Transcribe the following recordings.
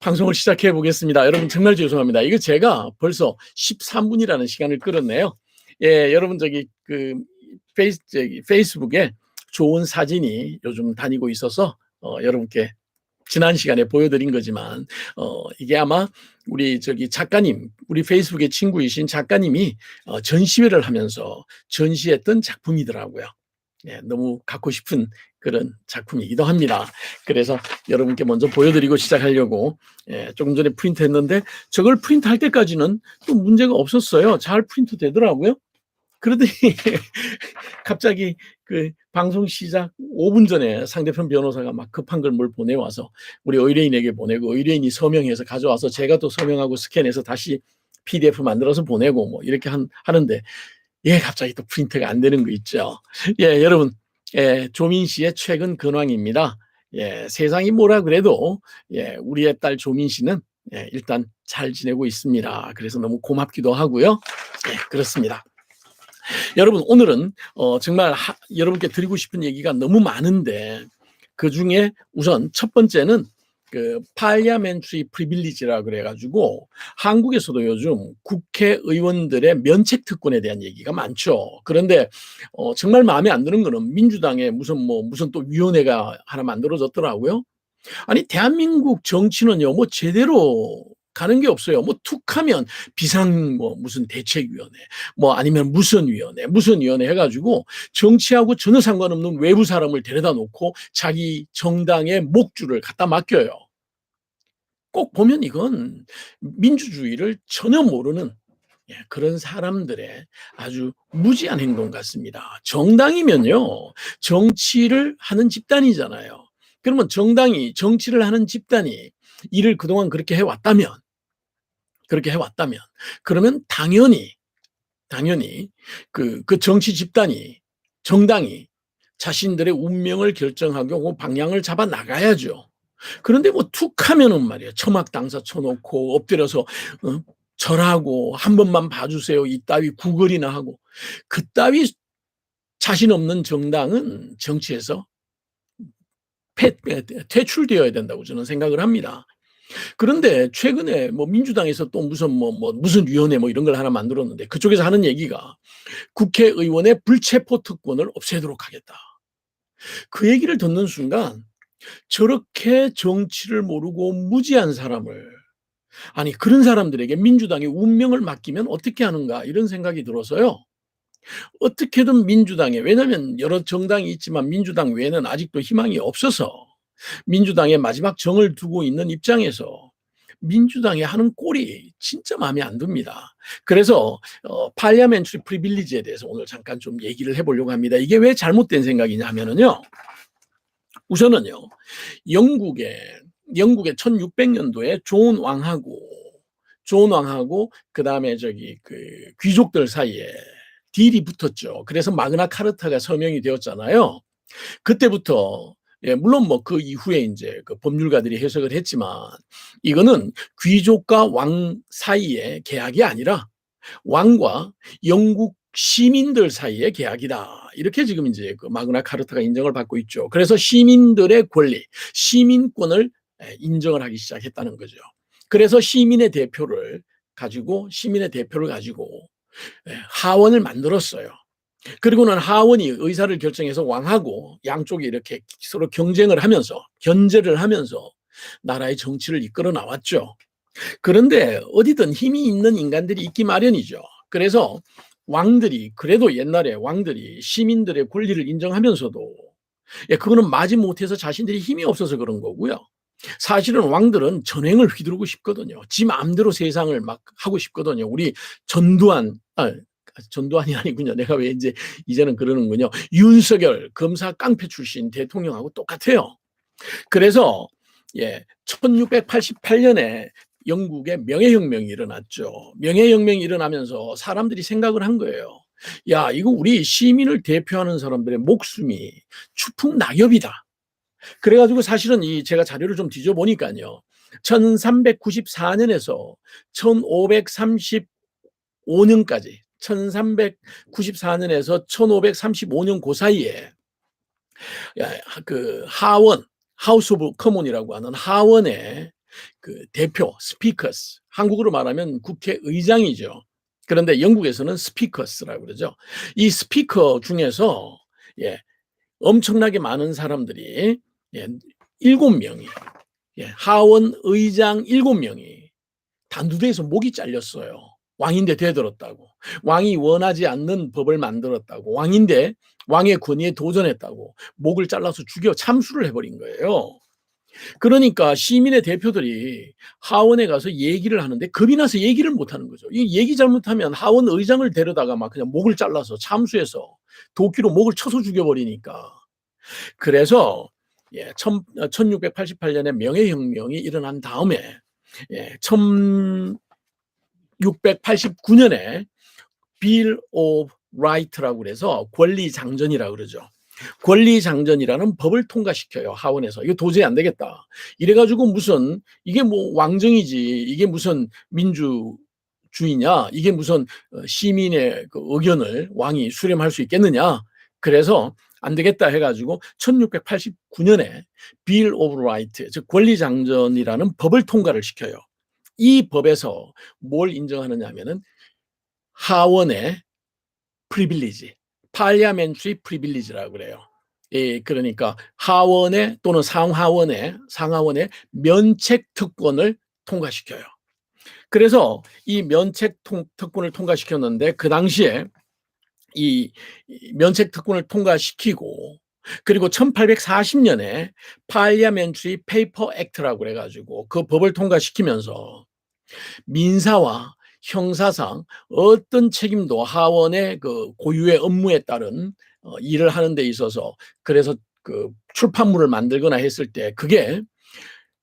방송을 시작해 보겠습니다. 여러분 정말 죄송합니다. 이거 제가 벌써 13분이라는 시간을 끌었네요. 예, 여러분 페이스북에 좋은 사진이 요즘 다니고 있어서 여러분께 지난 시간에 보여드린 거지만 이게 아마 우리 작가님, 우리 페이스북의 친구이신 작가님이 전시회를 하면서 전시했던 작품이더라고요. 예, 너무 갖고 싶은 그런 작품이기도 합니다. 그래서 여러분께 먼저 보여드리고 시작하려고 조금 전에 프린트했는데 저걸 프린트할 때까지는 또 문제가 없었어요. 잘 프린트 되더라고요. 그러더니 갑자기 그 방송 시작 5분 전에 상대편 변호사가 막 급한 걸 뭘 보내와서 우리 의뢰인에게 보내고 의뢰인이 서명해서 가져와서 제가 또 서명하고 스캔해서 다시 PDF 만들어서 보내고 뭐 이렇게 하는데 갑자기 또 프린트가 안 되는 거 있죠. 여러분, 조민 씨의 최근 근황입니다. 세상이 뭐라 그래도 우리의 딸 조민 씨는 일단 잘 지내고 있습니다. 그래서 너무 고맙기도 하고요. 그렇습니다. 여러분, 오늘은 정말 여러분께 드리고 싶은 얘기가 너무 많은데 그 중에 우선 첫 번째는 그 파리아멘트리 프리빌리지라 그래가지고 한국에서도 요즘 국회의원들의 면책 특권에 대한 얘기가 많죠. 그런데 정말 마음에 안 드는 거는 민주당에 무슨 또 위원회가 하나 만들어졌더라고요. 아니 대한민국 정치는요 뭐 제대로 가는 게 없어요. 뭐 툭하면 무슨 대책위원회, 뭐 아니면 무슨 위원회 해가지고 정치하고 전혀 상관없는 외부 사람을 데려다 놓고 자기 정당의 목줄을 갖다 맡겨요. 꼭 보면 이건 민주주의를 전혀 모르는 그런 사람들의 아주 무지한 행동 같습니다. 정당이면요 정치를 하는 집단이잖아요. 그러면 정치를 하는 집단이 일을 그동안 그렇게 해왔다면 그러면 당연히 그 정치 정당이 자신들의 운명을 결정하고 방향을 잡아 나가야죠. 그런데 뭐 툭하면은 말이야 첨학 당사 쳐놓고 엎드려서 절하고 한 번만 봐주세요 이따위 구걸이나 하고 그따위 자신 없는 정당은 정치에서 퇴출되어야 된다고 저는 생각을 합니다. 그런데 최근에 뭐 민주당에서 또 무슨 위원회 뭐 이런 걸 하나 만들었는데 그쪽에서 하는 얘기가 국회의원의 불체포 특권을 없애도록 하겠다. 그 얘기를 듣는 순간 저렇게 정치를 모르고 무지한 사람을 아니 그런 사람들에게 민주당의 운명을 맡기면 어떻게 하는가 이런 생각이 들어서요. 어떻게든 왜냐하면 여러 정당이 있지만 민주당 외에는 아직도 희망이 없어서 민주당의 마지막 정을 두고 있는 입장에서 민주당이 하는 꼴이 진짜 마음에 안 듭니다. 그래서 파리아멘트리 프리빌리지에 대해서 오늘 잠깐 좀 얘기를 해보려고 합니다. 이게 왜 잘못된 생각이냐면요. 우선은요. 영국의 1600년도에 존 왕하고 그다음에 귀족들 사이에 딜이 붙었죠. 그래서 마그나 카르타가 서명이 되었잖아요. 그때부터 물론 뭐 그 이후에 이제 그 법률가들이 해석을 했지만 이거는 귀족과 왕 사이의 계약이 아니라 왕과 영국 시민들 사이의 계약이다. 이렇게 지금 이제 그 마그나 카르타가 인정을 받고 있죠. 그래서 시민들의 권리, 시민권을 인정을 하기 시작했다는 거죠. 그래서 시민의 대표를 가지고 하원을 만들었어요. 그리고는 하원이 의사를 결정해서 왕하고 양쪽이 이렇게 서로 견제를 하면서 나라의 정치를 이끌어 나왔죠. 그런데 어디든 힘이 있는 인간들이 있기 마련이죠. 그래서 그래도 옛날에 왕들이 시민들의 권리를 인정하면서도 그거는 마지못해서 자신들이 힘이 없어서 그런 거고요. 사실은 왕들은 전횡을 휘두르고 싶거든요. 지 마음대로 세상을 막 하고 싶거든요. 우리 전두환이 아니군요. 내가 왜 이제는 그러는군요. 윤석열 검사 깡패 출신 대통령하고 똑같아요. 그래서 1688년에 영국에 명예혁명이 일어났죠. 명예혁명이 일어나면서 사람들이 생각을 한 거예요. 야, 이거 우리 시민을 대표하는 사람들의 목숨이 추풍낙엽이다. 그래가지고 사실은 제가 자료를 좀 뒤져보니까요. 1394년에서 1535년까지 1394년에서 1535년 그 사이에 그 하우스 오브 커먼이라고 하는 하원에 그 대표 스피커스, 한국으로 말하면 국회의장이죠. 그런데 영국에서는 스피커스라고 그러죠. 이 스피커 중에서 예, 엄청나게 많은 사람들이 예, 7명이 예, 하원 의장 7명이 단두대에서 목이 잘렸어요. 왕인데 되들었다고. 왕이 원하지 않는 법을 만들었다고. 왕인데 왕의 권위에 도전했다고. 목을 잘라서 죽여 참수를 해버린 거예요. 그러니까 시민의 대표들이 하원에 가서 얘기를 하는데 겁이 나서 얘기를 못하는 거죠. 이 얘기 잘못하면 하원 의장을 데려다가 막 그냥 목을 잘라서 참수해서 도끼로 목을 쳐서 죽여버리니까. 그래서 1688년에 명예혁명이 일어난 다음에 1689년에 빌 오브 라이트라고 그래서 권리장전이라고 그러죠. 권리장전이라는 법을 통과시켜요. 하원에서. 이거 도저히 안 되겠다. 이래가지고 무슨 이게 뭐 왕정이지 이게 무슨 민주주의냐 이게 무슨 시민의 그 의견을 왕이 수렴할 수 있겠느냐. 그래서 안 되겠다 해가지고 1689년에 빌 오브 라이트 즉 권리장전이라는 법을 통과를 시켜요. 이 법에서 뭘 인정하느냐 하면은 하원의 프리빌리지, 파리아멘트리 프리빌리지라고 그래요. 예, 그러니까 하원의 또는 상하원의 면책 특권을 통과시켜요. 그래서 이 면책 특권을 통과시켰는데 그 당시에 이 면책 특권을 통과시키고 그리고 1840년에 파리아멘트리 페이퍼 액트라고 그래가지고 그 법을 통과시키면서 민사와 형사상 어떤 책임도 하원의 그 고유의 업무에 따른 일을 하는 데 있어서 그래서 그 출판물을 만들거나 했을 때 그게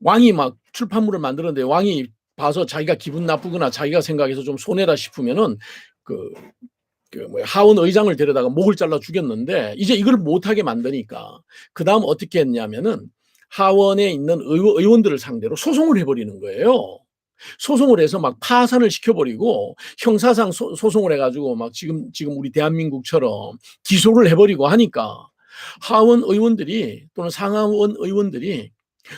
왕이 막 출판물을 만드는데 왕이 봐서 자기가 기분 나쁘거나 자기가 생각해서 좀 손해다 싶으면은 하원 의장을 데려다가 목을 잘라 죽였는데 이제 이걸 못하게 만드니까 그 다음 어떻게 했냐면은 하원에 있는 의원들을 상대로 소송을 해버리는 거예요. 소송을 해서 막 파산을 시켜버리고 형사상 소송을 해가지고 막 지금 우리 대한민국처럼 기소를 해버리고 하니까 하원 의원들이 또는 상하원 의원들이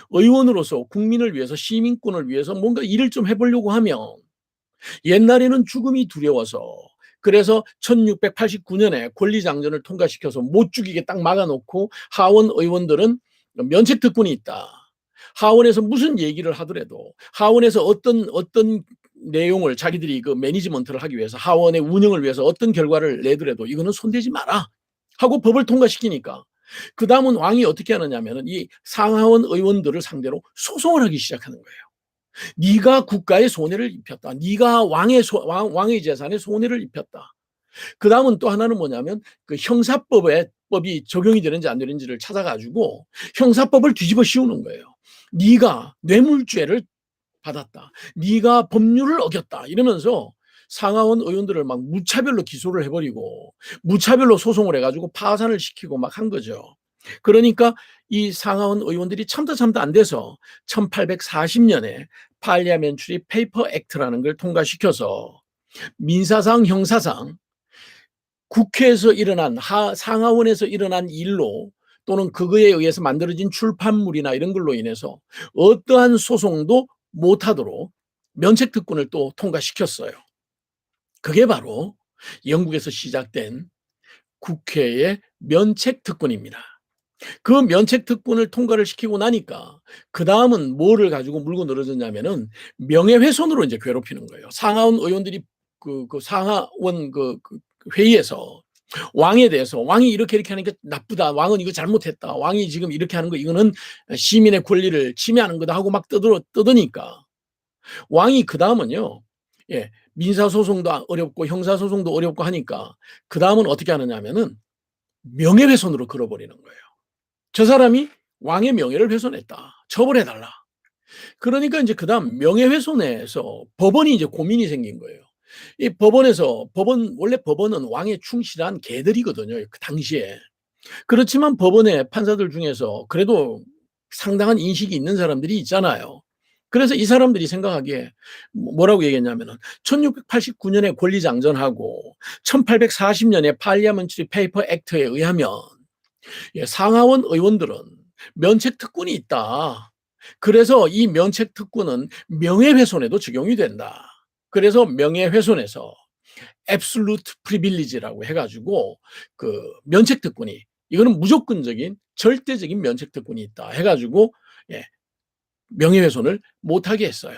의원으로서 국민을 위해서 시민권을 위해서 뭔가 일을 좀 해보려고 하면 옛날에는 죽음이 두려워서 그래서 1689년에 권리장전을 통과시켜서 못 죽이게 딱 막아놓고 하원 의원들은 면책 특권이 있다. 하원에서 무슨 얘기를 하더라도 하원에서 어떤 내용을 자기들이 그 매니지먼트를 하기 위해서 하원의 운영을 위해서 어떤 결과를 내더라도 이거는 손대지 마라 하고 법을 통과시키니까 그 다음은 왕이 어떻게 하느냐면은 이 상하원 의원들을 상대로 소송을 하기 시작하는 거예요. 네가 국가에 손해를 입혔다. 네가 왕의 재산에 손해를 입혔다. 그 다음은 또 하나는 뭐냐면 그 형사법이 적용이 되는지 안 되는지를 찾아가지고 형사법을 뒤집어 씌우는 거예요. 네가 뇌물죄를 받았다. 네가 법률을 어겼다. 이러면서 상하원 의원들을 막 무차별로 기소를 해버리고 무차별로 소송을 해가지고 파산을 시키고 막 한 거죠. 그러니까 이 상하원 의원들이 참다 안 돼서 1840년에 파리아멘트리 페이퍼 액트라는 걸 통과시켜서 민사상 형사상 국회에서 일어난 상하원에서 일어난 일로 또는 그거에 의해서 만들어진 출판물이나 이런 걸로 인해서 어떠한 소송도 못하도록 면책특권을 또 통과시켰어요. 그게 바로 영국에서 시작된 국회의 면책특권입니다. 그 면책특권을 통과를 시키고 나니까 그 다음은 뭐를 가지고 물고 늘어졌냐면은 명예훼손으로 이제 괴롭히는 거예요. 상하원 의원들이 그 상하원 회의에서 왕에 대해서 왕이 이렇게 하니까 나쁘다. 왕은 이거 잘못했다. 왕이 지금 이렇게 하는 거 이거는 시민의 권리를 침해하는 거다 하고 막 떠드니까 왕이 그 다음은요. 민사소송도 어렵고 형사소송도 어렵고 하니까 그 다음은 어떻게 하느냐면은 명예훼손으로 걸어버리는 거예요. 저 사람이 왕의 명예를 훼손했다. 처벌해달라. 그러니까 이제 그 다음 명예훼손에서 법원이 이제 고민이 생긴 거예요. 이 원래 법원은 왕에 충실한 개들이거든요. 그 당시에. 그렇지만 법원의 판사들 중에서 그래도 상당한 인식이 있는 사람들이 있잖아요. 그래서 이 사람들이 생각하기에 뭐라고 얘기했냐면은 1689년에 권리장전하고 1840년에 파리아멘트리 페이퍼 액트에 의하면 상하원 의원들은 면책 특권이 있다. 그래서 이 면책특권은 명예훼손에도 적용이 된다. 그래서 명예훼손에서 absolute privilege라고 해가지고 그 면책특권이 이거는 무조건적인 절대적인 면책특권이 있다 해가지고 예, 명예훼손을 못하게 했어요.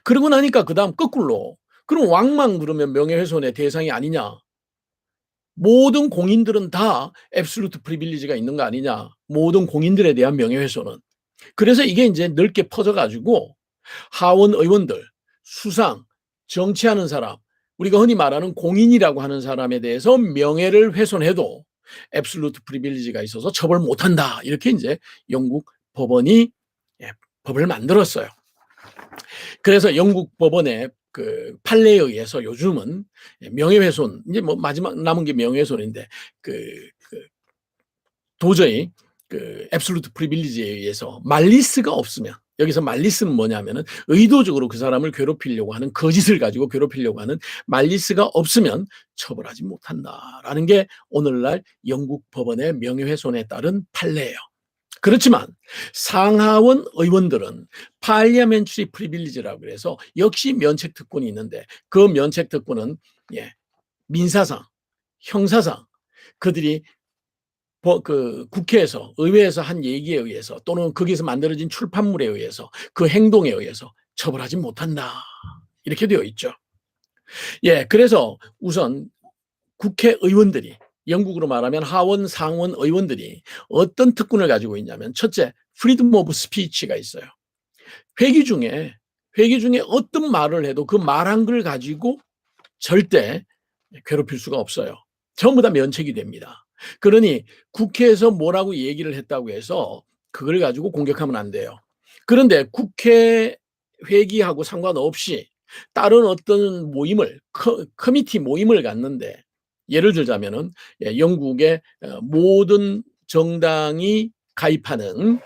그러고 나니까 그 다음 거꾸로 그럼 왕만 그러면 명예훼손의 대상이 아니냐? 모든 공인들은 다 absolute privilege가 있는 거 아니냐? 모든 공인들에 대한 명예훼손은. 그래서 이게 이제 넓게 퍼져가지고 하원 의원들, 수상, 정치하는 사람, 우리가 흔히 말하는 공인이라고 하는 사람에 대해서 명예를 훼손해도 absolute privilege가 있어서 처벌 못한다. 이렇게 이제 영국 법원이 법을 만들었어요. 그래서 영국 법원의 그 판례에 의해서 요즘은 명예훼손, 이제 뭐 마지막 남은 게 명예훼손인데 도저히 absolute privilege에 의해서 말리스가 없으면, 여기서 말리스는 뭐냐면은 의도적으로 그 사람을 괴롭히려고 하는, 거짓을 가지고 괴롭히려고 하는 말리스가 없으면 처벌하지 못한다라는 게 오늘날 영국 법원의 명예훼손에 따른 판례예요. 그렇지만 상하원 의원들은 parliamentary privilege라고 해서 역시 면책특권이 있는데 그 면책특권은 민사상, 형사상 그들이 국회에서, 의회에서 한 얘기에 의해서 또는 거기서 만들어진 출판물에 의해서 그 행동에 의해서 처벌하지 못한다. 이렇게 되어 있죠. 그래서 우선 국회의원들이, 영국으로 말하면 하원, 상원 의원들이 어떤 특권을 가지고 있냐면 첫째, 프리덤 오브 스피치가 있어요. 회기 중에 어떤 말을 해도 그 말한 걸 가지고 절대 괴롭힐 수가 없어요. 전부 다 면책이 됩니다. 그러니 국회에서 뭐라고 얘기를 했다고 해서 그걸 가지고 공격하면 안 돼요. 그런데 국회 회기하고 상관없이 다른 어떤 모임을, 커미티 모임을 갖는데 예를 들자면은 영국의 모든 정당이 가입하는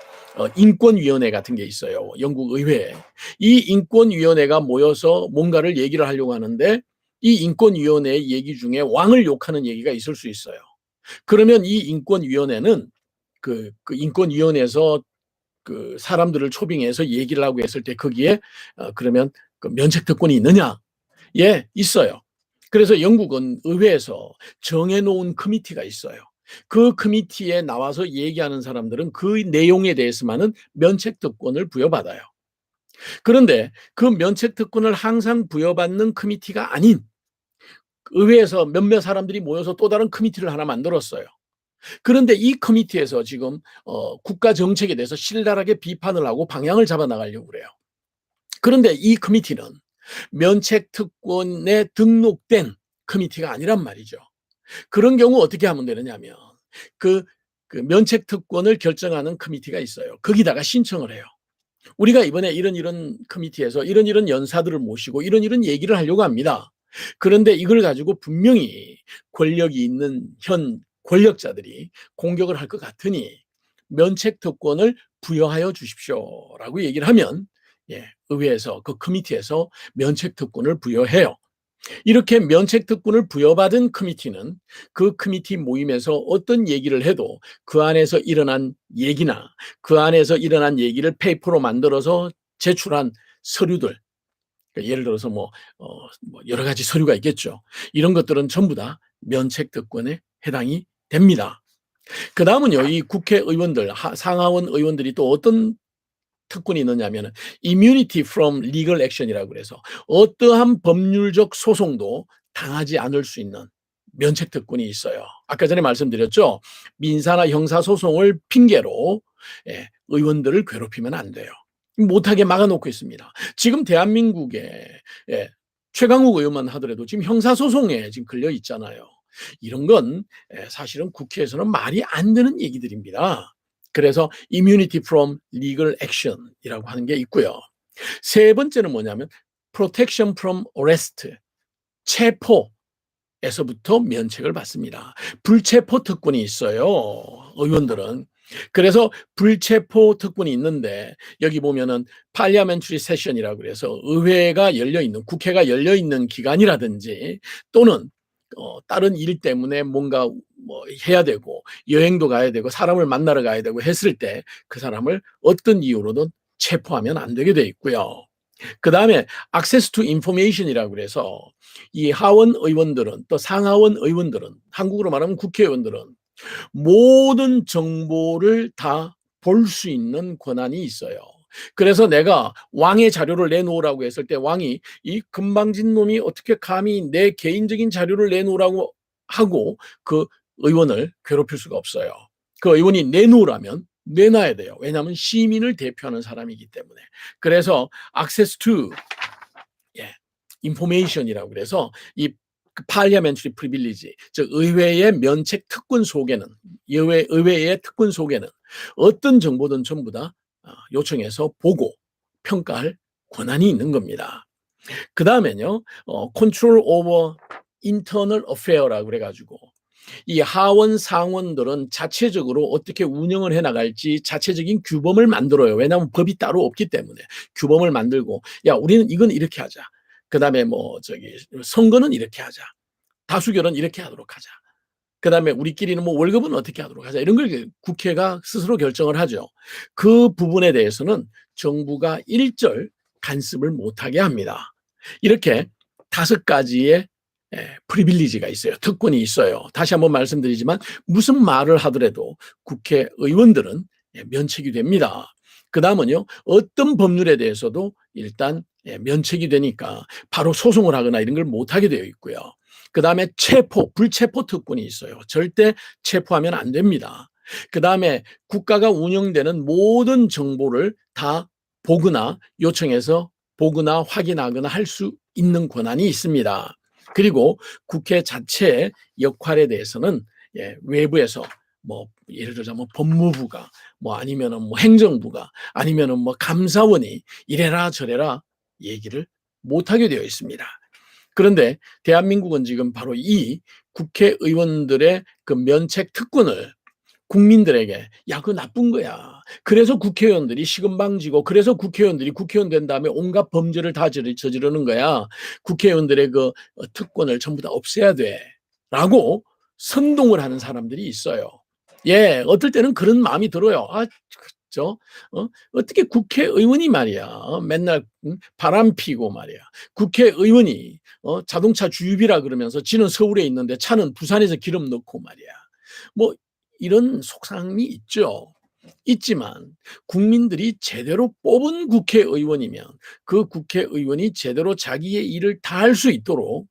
인권위원회 같은 게 있어요. 영국 의회에. 이 인권위원회가 모여서 뭔가를 얘기를 하려고 하는데 이 인권위원회의 얘기 중에 왕을 욕하는 얘기가 있을 수 있어요. 그러면 이 인권위원회는 그 인권위원회에서 그 사람들을 초빙해서 얘기를 하고 했을 때 거기에 그러면 그 면책특권이 있느냐? 있어요. 그래서 영국은 의회에서 정해놓은 커미티가 있어요. 그 커미티에 나와서 얘기하는 사람들은 그 내용에 대해서만은 면책특권을 부여받아요. 그런데 그 면책특권을 항상 부여받는 커미티가 아닌 의회에서 몇몇 사람들이 모여서 또 다른 커미티를 하나 만들었어요. 그런데 이 커미티에서 지금 국가 정책에 대해서 신랄하게 비판을 하고 방향을 잡아나가려고 그래요. 그런데 이 커미티는 면책특권에 등록된 커미티가 아니란 말이죠. 그런 경우 어떻게 하면 되느냐면 그 면책특권을 결정하는 커미티가 있어요. 거기다가 신청을 해요. 우리가 이번에 이런 커미티에서 이런 연사들을 모시고 이런 얘기를 하려고 합니다. 그런데 이걸 가지고 분명히 권력이 있는 현 권력자들이 공격을 할 것 같으니 면책특권을 부여하여 주십시오라고 얘기를 하면 의회에서 그 커미티에서 면책특권을 부여해요. 이렇게 면책특권을 부여받은 커미티는 그 커미티 모임에서 어떤 얘기를 해도 그 안에서 일어난 얘기나 그 안에서 일어난 얘기를 페이퍼로 만들어서 제출한 서류들, 예를 들어서 뭐 여러 가지 서류가 있겠죠. 이런 것들은 전부 다 면책특권에 해당이 됩니다. 그 다음은요, 이 국회의원들, 상하원 의원들이 또 어떤 특권이 있느냐면 immunity from legal action이라고 그래서 어떠한 법률적 소송도 당하지 않을 수 있는 면책특권이 있어요. 아까 전에 말씀드렸죠. 민사나 형사소송을 핑계로 의원들을 괴롭히면 안 돼요. 못하게 막아놓고 있습니다. 지금 대한민국에 최강욱 의원만 하더라도 지금 형사소송에 지금 걸려 있잖아요. 이런 건 사실은 국회에서는 말이 안 되는 얘기들입니다. 그래서 immunity from legal action이라고 하는 게 있고요. 세 번째는 뭐냐면 protection from arrest, 체포에서부터 면책을 받습니다. 불체포 특권이 있어요. 의원들은. 그래서 불체포 특권이 있는데 여기 보면은 parliamentary session이라고 그래서 의회가 열려있는, 국회가 열려있는 기간이라든지 또는 다른 일 때문에 뭔가 뭐 해야 되고 여행도 가야 되고 사람을 만나러 가야 되고 했을 때 그 사람을 어떤 이유로든 체포하면 안 되게 돼 있고요. 그다음에 access to information이라고 그래서 이 하원 의원들은 또 상하원 의원들은 한국으로 말하면 국회의원들은 모든 정보를 다 볼 수 있는 권한이 있어요. 그래서 내가 왕의 자료를 내놓으라고 했을 때 왕이 이 금방진 놈이 어떻게 감히 내 개인적인 자료를 내놓으라고 하고 그 의원을 괴롭힐 수가 없어요. 그 의원이 내놓으라면 내놔야 돼요. 왜냐하면 시민을 대표하는 사람이기 때문에. 그래서 access to information이라고 그래서 이 parliamentary privilege, 즉 의회의 면책 특권 속에는 의회의 특권 속에는 어떤 정보든 전부 다 요청해서 보고 평가할 권한이 있는 겁니다. 그 다음에는요, control over internal affair라고 그래가지고 이 하원 상원들은 자체적으로 어떻게 운영을 해나갈지 자체적인 규범을 만들어요. 왜냐하면 법이 따로 없기 때문에 규범을 만들고 야 우리는 이건 이렇게 하자. 그 다음에 뭐 저기 선거는 이렇게 하자. 다수결은 이렇게 하도록 하자. 그 다음에 우리끼리는 뭐 월급은 어떻게 하도록 하자. 이런 걸 국회가 스스로 결정을 하죠. 그 부분에 대해서는 정부가 일절 간섭을 못하게 합니다. 이렇게 5가지의 프리빌리지가 있어요. 특권이 있어요. 다시 한번 말씀드리지만 무슨 말을 하더라도 국회의원들은 면책이 됩니다. 그 다음은요. 어떤 법률에 대해서도 일단 면책이 되니까 바로 소송을 하거나 이런 걸 못하게 되어 있고요. 그 다음에 불체포 특권이 있어요. 절대 체포하면 안 됩니다. 그 다음에 국가가 운영되는 모든 정보를 다 보거나 요청해서 보거나 확인하거나 할 수 있는 권한이 있습니다. 그리고 국회 자체의 역할에 대해서는 외부에서 뭐 예를 들자면 법무부가 뭐 아니면은 뭐 행정부가 아니면은 뭐 감사원이 이래라 저래라 얘기를 못하게 되어 있습니다. 그런데 대한민국은 지금 바로 이 국회의원들의 그 면책 특권을 국민들에게 야 그거 나쁜 거야. 그래서 국회의원들이 시금방지고 그래서 국회의원들이 국회의원 된 다음에 온갖 범죄를 다 저지르는 거야. 국회의원들의 그 특권을 전부 다 없애야 돼. 라고 선동을 하는 사람들이 있어요. 예, 어떨 때는 그런 마음이 들어요. 아, 그죠? 어떻게 국회의원이 말이야. 맨날 바람 피고 말이야. 국회의원이 자동차 주유비라 그러면서 지는 서울에 있는데 차는 부산에서 기름 넣고 말이야. 뭐 이런 속상함이 있죠. 있지만 국민들이 제대로 뽑은 국회의원이면 그 국회의원이 제대로 자기의 일을 다 할 수 있도록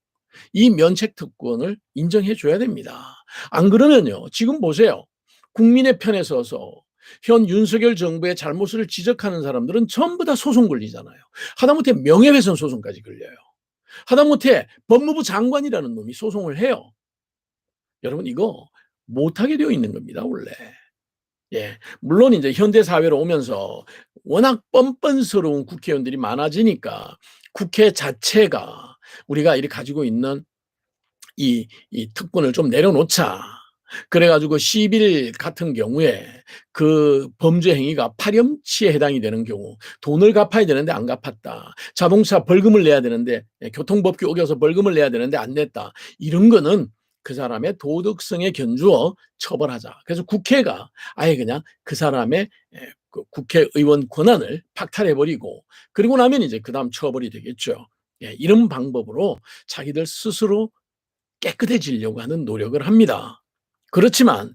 이 면책 특권을 인정해 줘야 됩니다. 안 그러면요. 지금 보세요. 국민의 편에 서서 현 윤석열 정부의 잘못을 지적하는 사람들은 전부 다 소송 걸리잖아요. 하다못해 명예훼손 소송까지 걸려요. 하다못해 법무부 장관이라는 놈이 소송을 해요. 여러분 이거 못하게 되어 있는 겁니다. 원래. 예, 물론 이제 현대 사회로 오면서 워낙 뻔뻔스러운 국회의원들이 많아지니까 국회 자체가 우리가 이렇게 가지고 있는 이 특권을 좀 내려놓자. 그래가지고 10일 같은 경우에 그 범죄 행위가 파렴치에 해당이 되는 경우 돈을 갚아야 되는데 안 갚았다. 자동차 벌금을 내야 되는데 교통법규 어겨서 벌금을 내야 되는데 안 냈다. 이런 거는 그 사람의 도덕성에 견주어 처벌하자. 그래서 국회가 아예 그냥 그 사람의 그 국회의원 권한을 박탈해버리고 그리고 나면 이제 그 다음 처벌이 되겠죠. 이런 방법으로 자기들 스스로 깨끗해지려고 하는 노력을 합니다. 그렇지만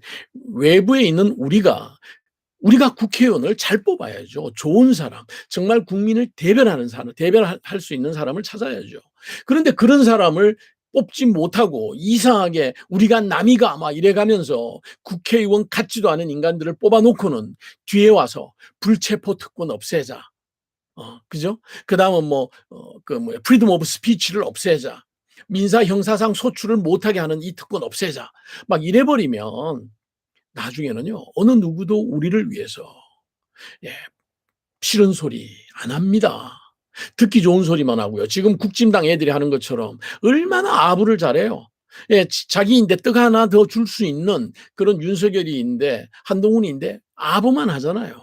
외부에 있는 우리가 국회의원을 잘 뽑아야죠. 좋은 사람, 정말 국민을 대변하는 사람, 대변할 수 있는 사람을 찾아야죠. 그런데 그런 사람을 뽑지 못하고 이상하게 우리가 남이가 막 이래가면서 국회의원 같지도 않은 인간들을 뽑아놓고는 뒤에 와서 불체포 특권 없애자. 그죠? 그 다음은 프리덤 오브 스피치를 없애자. 민사 형사상 소출을 못하게 하는 이 특권 없애자. 막 이래버리면 나중에는요 어느 누구도 우리를 위해서 싫은 소리 안 합니다. 듣기 좋은 소리만 하고요. 지금 국진당 애들이 하는 것처럼 얼마나 아부를 잘해요. 자기인데 떡 하나 더 줄 수 있는 그런 윤석열이인데 한동훈인데 아부만 하잖아요.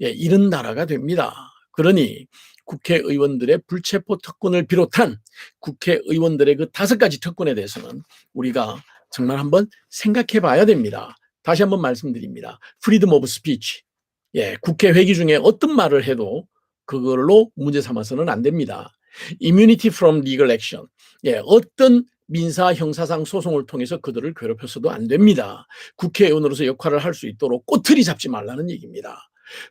이런 나라가 됩니다. 그러니 국회의원들의 불체포 특권을 비롯한 국회의원들의 그 5가지 특권에 대해서는 우리가 정말 한번 생각해 봐야 됩니다. 다시 한번 말씀드립니다. Freedom of speech. 예, 국회 회기 중에 어떤 말을 해도 그걸로 문제 삼아서는 안 됩니다. Immunity from legal action. 예, 어떤 민사 형사상 소송을 통해서 그들을 괴롭혀서도 안 됩니다. 국회의원으로서 역할을 할 수 있도록 꼬투리 잡지 말라는 얘기입니다.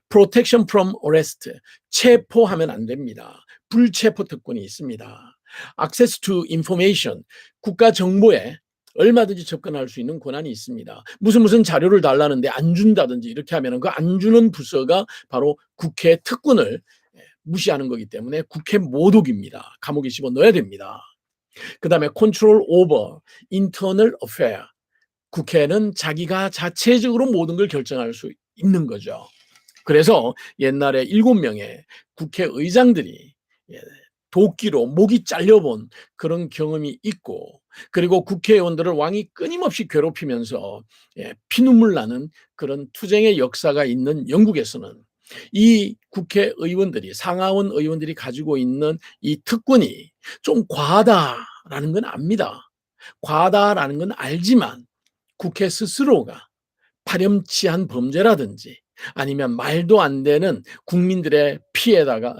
Protection from arrest. 체포하면 안 됩니다. 불체포 특권이 있습니다. Access to information. 국가 정보에 얼마든지 접근할 수 있는 권한이 있습니다. 무슨 자료를 달라는데 안 준다든지 이렇게 하면 그 안 주는 부서가 바로 국회 특권을 무시하는 거기 때문에 국회 모독입니다. 감옥에 집어넣어야 됩니다. 그 다음에 control over internal affair. 국회는 자기가 자체적으로 모든 걸 결정할 수 있는 거죠. 그래서 옛날에 7명의 국회의장들이 도끼로 목이 잘려본 그런 경험이 있고, 그리고 국회의원들을 왕이 끊임없이 괴롭히면서 피눈물 나는 그런 투쟁의 역사가 있는 영국에서는 이 국회의원들이, 상하원 의원들이 가지고 있는 이 특권이 좀 과하다라는 건 압니다. 과하다라는 건 알지만 국회 스스로가 파렴치한 범죄라든지 아니면 말도 안 되는 국민들의 피에다가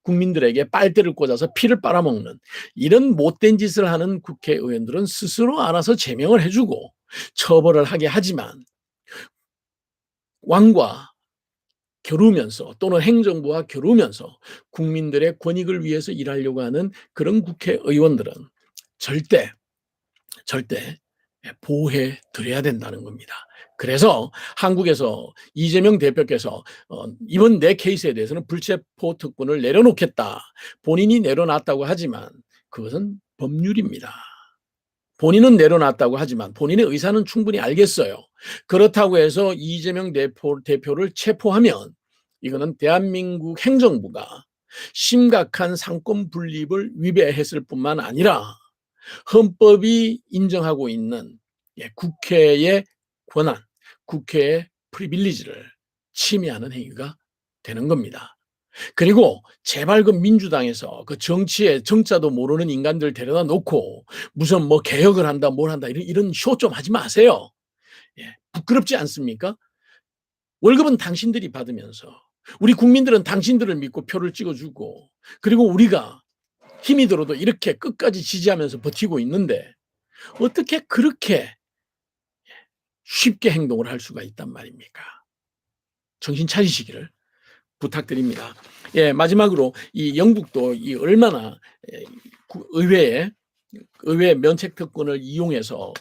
국민들에게 빨대를 꽂아서 피를 빨아먹는 이런 못된 짓을 하는 국회의원들은 스스로 알아서 제명을 해주고 처벌을 하게 하지만, 왕과 겨루면서 또는 행정부와 겨루면서 국민들의 권익을 위해서 일하려고 하는 그런 국회의원들은 절대 보호해 드려야 된다는 겁니다. 그래서 한국에서 이재명 대표께서 이번 내 케이스에 대해서는 불체포 특권을 내려놓겠다. 본인이 내려놨다고 하지만 그것은 법률입니다. 본인은 내려놨다고 하지만 본인의 의사는 충분히 알겠어요. 그렇다고 해서 이재명 대표를 체포하면 이거는 대한민국 행정부가 심각한 상권 분립을 위배했을 뿐만 아니라 헌법이 인정하고 있는 국회의 권한, 국회의 프리빌리지를 침해하는 행위가 되는 겁니다. 그리고 제발 그 민주당에서 그 정치에 정자도 모르는 인간들 데려다 놓고 무슨 뭐 개혁을 한다 뭘 한다 이런 쇼 좀 하지 마세요. 부끄럽지 않습니까? 월급은 당신들이 받으면서 우리 국민들은 당신들을 믿고 표를 찍어주고, 그리고 우리가 힘이 들어도 이렇게 끝까지 지지하면서 버티고 있는데 어떻게 그렇게 쉽게 행동을 할 수가 있단 말입니까? 정신 차리시기를 부탁드립니다. 예, 마지막으로 이 영국도 이 얼마나 의회 면책 특권을 이용해서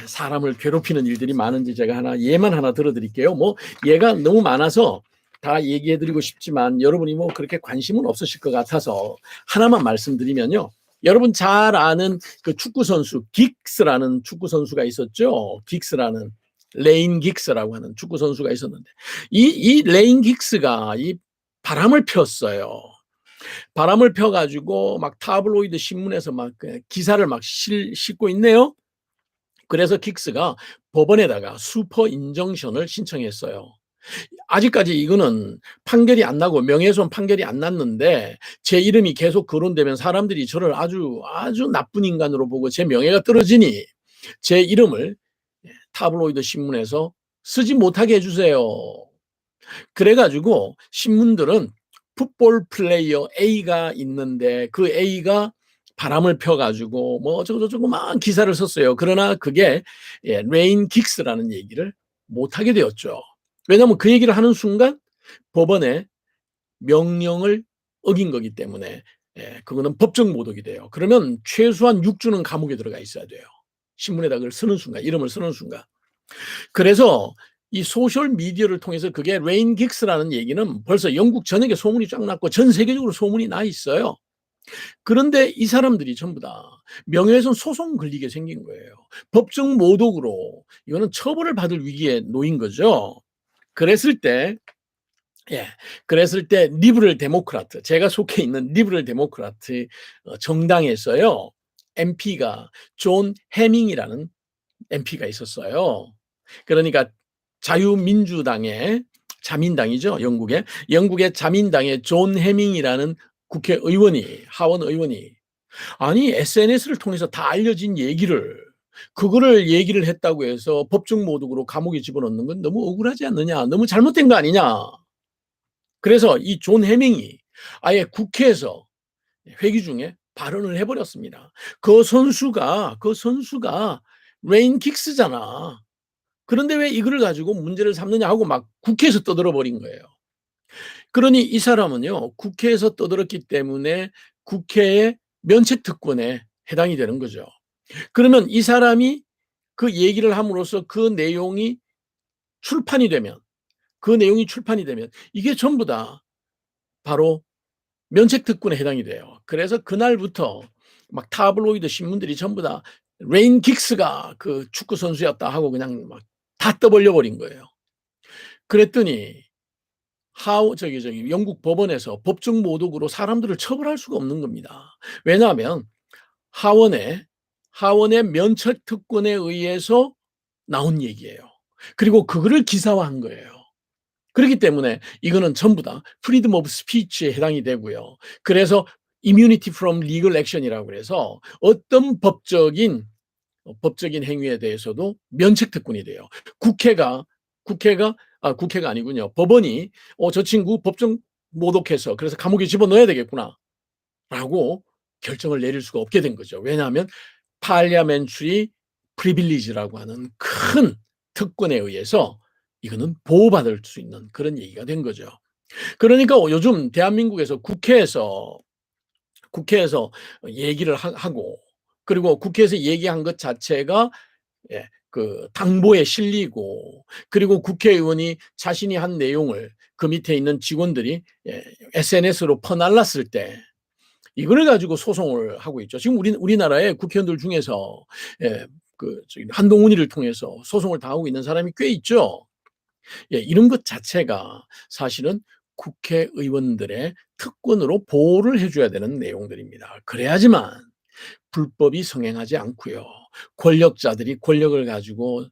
사람을 괴롭히는 일들이 많은지 제가 예만 하나 들어드릴게요. 뭐 예가 너무 많아서 다 얘기해드리고 싶지만 여러분이 뭐 그렇게 관심은 없으실 것 같아서 하나만 말씀드리면요. 여러분 잘 아는 그 축구 선수 긱스라는 축구 선수가 있었죠. 긱스라는 레인 긱스라고 하는 축구 선수가 있었는데 이 레인 긱스가 이 바람을 폈어요. 바람을 펴가지고 막 타블로이드 신문에서 막 기사를 막 싣고 있네요. 그래서 긱스가 법원에다가 슈퍼 인정션을 신청했어요. 아직까지 이거는 판결이 안 나고 명예훼손 판결이 안 났는데 제 이름이 계속 거론되면 사람들이 저를 아주 나쁜 인간으로 보고 제 명예가 떨어지니 제 이름을 타블로이드 신문에서 쓰지 못하게 해주세요. 그래가지고 신문들은 풋볼 플레이어 A가 있는데 그 A가 바람을 펴가지고 뭐 어쩌고저쩌고 막 기사를 썼어요. 그러나 그게 레인 긱스라는 얘기를 못하게 되었죠. 왜냐하면 그 얘기를 하는 순간 법원의 명령을 어긴 거기 때문에 그거는 법적 모독이 돼요. 그러면 최소한 6주는 감옥에 들어가 있어야 돼요. 신문에다 그걸 쓰는 순간, 이름을 쓰는 순간. 그래서 이 소셜 미디어를 통해서 그게 레인 긱스라는 얘기는 벌써 영국 전역에 소문이 쫙 났고 전 세계적으로 소문이 나 있어요. 그런데 이 사람들이 전부 다 명예훼손 소송 걸리게 생긴 거예요. 법적 모독으로 이거는 처벌을 받을 위기에 놓인 거죠. 그랬을 때 리버럴 데모크라트, 제가 속해 있는 리버럴 데모크라트 정당에서요, MP가 존 해밍이라는 MP가 있었어요. 그러니까 자유민주당의 자민당이죠. 영국의 자민당의 존 해밍이라는 하원 의원이 아니 SNS를 통해서 다 알려진 얘기를 그거를 얘기를 했다고 해서 법정 모독으로 감옥에 집어넣는 건 너무 억울하지 않느냐, 너무 잘못된 거 아니냐. 그래서 이 존 해밍이 아예 국회에서 회기 중에 발언을 해버렸습니다. 그 선수가 레인 킥스잖아. 그런데 왜 이거를 가지고 문제를 삼느냐 하고 막 국회에서 떠들어 버린 거예요. 그러니 이 사람은요, 국회에서 떠들었기 때문에 국회의 면책특권에 해당이 되는 거죠. 그러면 이 사람이 그 얘기를 함으로써 그 내용이 출판이 되면 이게 전부 다 바로 면책특권에 해당이 돼요. 그래서 그날부터 막 타블로이드 신문들이 전부 다 레인 긱스가 그 축구 선수였다 하고 그냥 막 다 떠벌려 버린 거예요. 그랬더니 영국 법원에서 법정 모독으로 사람들을 처벌할 수가 없는 겁니다. 왜냐하면 하원의 면책특권에 의해서 나온 얘기예요. 그리고 그거를 기사화한 거예요. 그렇기 때문에 이거는 전부 다 프리덤 오브 스피치에 해당이 되고요. 그래서 immunity from legal action이라고 그래서 어떤 법적인 행위에 대해서도 면책특권이 돼요. 국회가 아니군요. 법원이 저 친구 법정 모독해서 그래서 감옥에 집어넣어야 되겠구나 라고 결정을 내릴 수가 없게 된 거죠. 왜냐하면 parliamentary privilege라고 하는 큰 특권에 의해서 이거는 보호받을 수 있는 그런 얘기가 된 거죠. 그러니까 요즘 대한민국에서 국회에서 얘기를 하고 그리고 국회에서 얘기한 것 자체가 그 당보에 실리고 그리고 국회의원이 자신이 한 내용을 그 밑에 있는 직원들이 SNS로 퍼날랐을 때 이걸 가지고 소송을 하고 있죠. 지금 우리나라의 국회의원들 중에서 한동훈이를 통해서 소송을 당하고 있는 사람이 꽤 있죠. 이런 것 자체가 사실은 국회의원들의 특권으로 보호를 해줘야 되는 내용들입니다. 그래야지만 불법이 성행하지 않고요. 권력자들이 권력을 가지고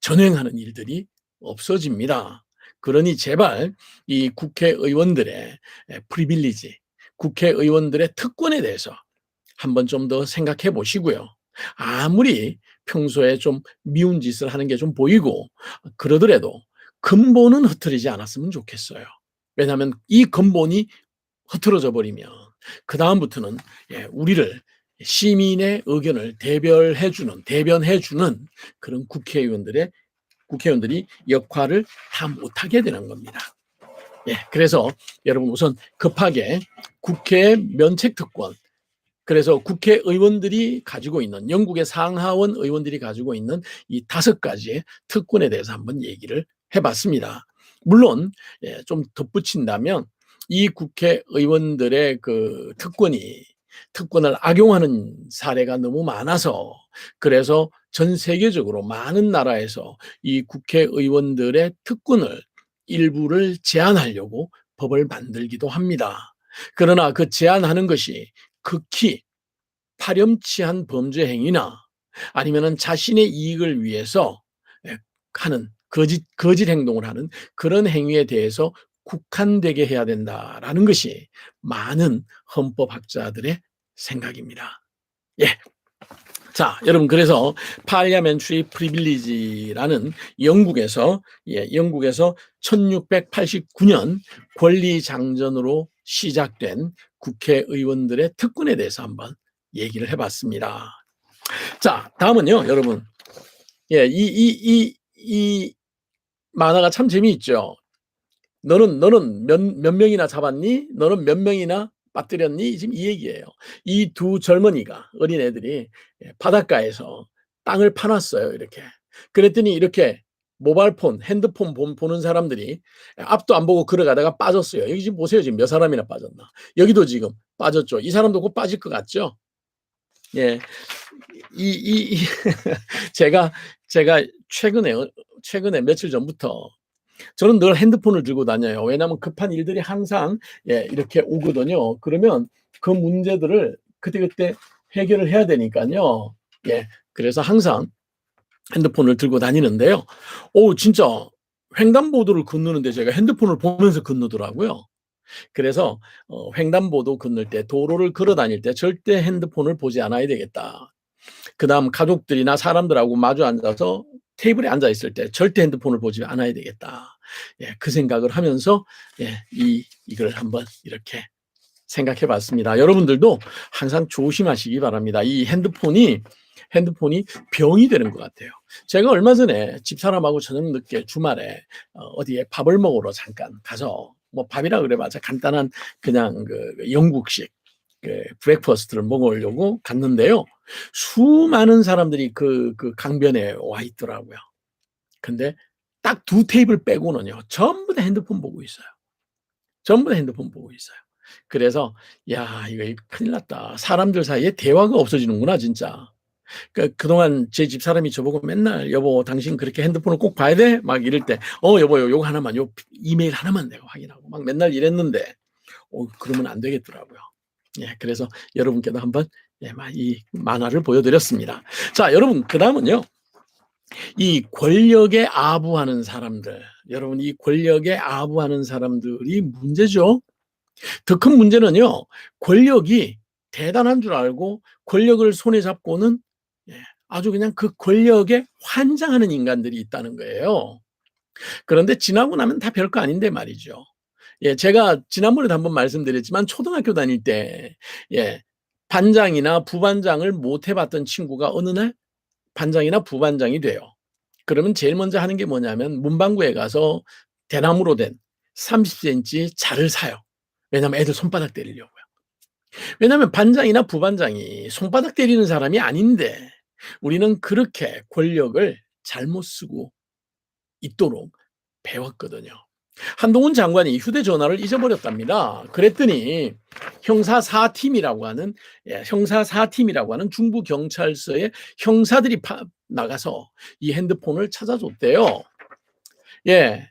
전횡하는 일들이 없어집니다. 그러니 제발 이 국회의원들의 프리빌리지, 국회의원들의 특권에 대해서 한번 좀 더 생각해 보시고요. 아무리 평소에 좀 미운 짓을 하는 게 좀 보이고 그러더라도 근본은 흐트리지 않았으면 좋겠어요. 왜냐하면 이 근본이 흐트러져 버리면 그 다음부터는 우리를 시민의 의견을 대변해주는 그런 국회의원들이 역할을 다 못하게 되는 겁니다. 그래서 여러분 우선 급하게 국회의 면책특권, 그래서 국회의원들이 가지고 있는 영국의 상하원 의원들이 가지고 있는 이 5가지의 특권에 대해서 한번 얘기를 해봤습니다. 물론 좀 덧붙인다면 이 국회의원들의 그 특권을 악용하는 사례가 너무 많아서 그래서 전 세계적으로 많은 나라에서 이 국회의원들의 특권을 일부를 제한하려고 법을 만들기도 합니다. 그러나 그 제한하는 것이 극히 파렴치한 범죄 행위나 아니면은 자신의 이익을 위해서 하는 거짓 행동을 하는 그런 행위에 대해서 국한되게 해야 된다라는 것이 많은 헌법학자들의 생각입니다. 자, 여러분 그래서 parliamentary privilege라는 영국에서 1689년 권리장전으로 시작된 국회의원들의 특권에 대해서 한번 얘기를 해봤습니다. 자, 다음은요, 여러분. 이 만화가 참 재미있죠. 너는 몇 명이나 잡았니? 너는 몇 명이나 빠뜨렸니? 지금 이 얘기예요. 이 두 젊은이가, 어린애들이 바닷가에서 땅을 파놨어요. 이렇게. 그랬더니 이렇게 핸드폰 보는 사람들이 앞도 안 보고 걸어가다가 빠졌어요. 여기 지금 보세요. 지금 몇 사람이나 빠졌나. 여기도 지금 빠졌죠. 이 사람도 곧 빠질 것 같죠? 제가 최근에 며칠 전부터 저는 늘 핸드폰을 들고 다녀요. 왜냐하면 급한 일들이 항상 이렇게 오거든요. 그러면 그 문제들을 그때그때 해결을 해야 되니까요. 그래서 항상 핸드폰을 들고 다니는데요. 진짜 횡단보도를 건너는데 제가 핸드폰을 보면서 건너더라고요. 그래서 횡단보도 건널 때 도로를 걸어 다닐 때 절대 핸드폰을 보지 않아야 되겠다. 그다음 가족들이나 사람들하고 마주 앉아서 테이블에 앉아 있을 때 절대 핸드폰을 보지 않아야 되겠다. 예, 그 생각을 하면서 예, 이걸 한번 이렇게 생각해 봤습니다. 여러분들도 항상 조심하시기 바랍니다. 이 핸드폰이 병이 되는 것 같아요. 제가 얼마 전에 집사람하고 저녁 늦게 주말에 어디에 밥을 먹으러 잠깐 가서 뭐 밥이라 그래봤자 간단한 그냥 그 영국식 그 브렉퍼스트를 먹으려고 갔는데요. 수많은 사람들이 그 강변에 와 있더라고요. 근데 딱 두 테이블 빼고는요. 전부 다 핸드폰 보고 있어요. 전부 다 핸드폰 보고 있어요. 그래서 야, 이거 큰일 났다. 사람들 사이에 대화가 없어지는구나, 진짜. 그동안 제 집사람이 저보고 맨날 여보 당신 그렇게 핸드폰을 꼭 봐야 돼? 막 이럴 때 여보 요거 하나만 요 이메일 하나만 내가 확인하고 막 맨날 이랬는데 그러면 안 되겠더라고요. 예, 그래서 여러분께도 한번 예, 이 만화를 보여드렸습니다. 자, 여러분 그다음은요. 이 권력에 아부하는 사람들, 여러분 이 권력에 아부하는 사람들이 문제죠. 더 큰 문제는요. 권력이 대단한 줄 알고 권력을 손에 잡고는 예, 아주 그냥 그 권력에 환장하는 인간들이 있다는 거예요. 그런데 지나고 나면 다 별거 아닌데 말이죠. 예, 제가 지난번에도 한번 말씀드렸지만 초등학교 다닐 때 예, 반장이나 부반장을 못 해봤던 친구가 어느 날 반장이나 부반장이 돼요. 그러면 제일 먼저 하는 게 뭐냐면 문방구에 가서 대나무로 된 30cm 자를 사요. 왜냐하면 애들 손바닥 때리려고요. 왜냐하면 반장이나 부반장이 손바닥 때리는 사람이 아닌데 우리는 그렇게 권력을 잘못 쓰고 있도록 배웠거든요. 한동훈 장관이 휴대전화를 잊어버렸답니다. 그랬더니 형사 4팀이라고 하는 형사 4팀이라고 하는 중부경찰서의 형사들이 나가서 이 핸드폰을 찾아줬대요. 예,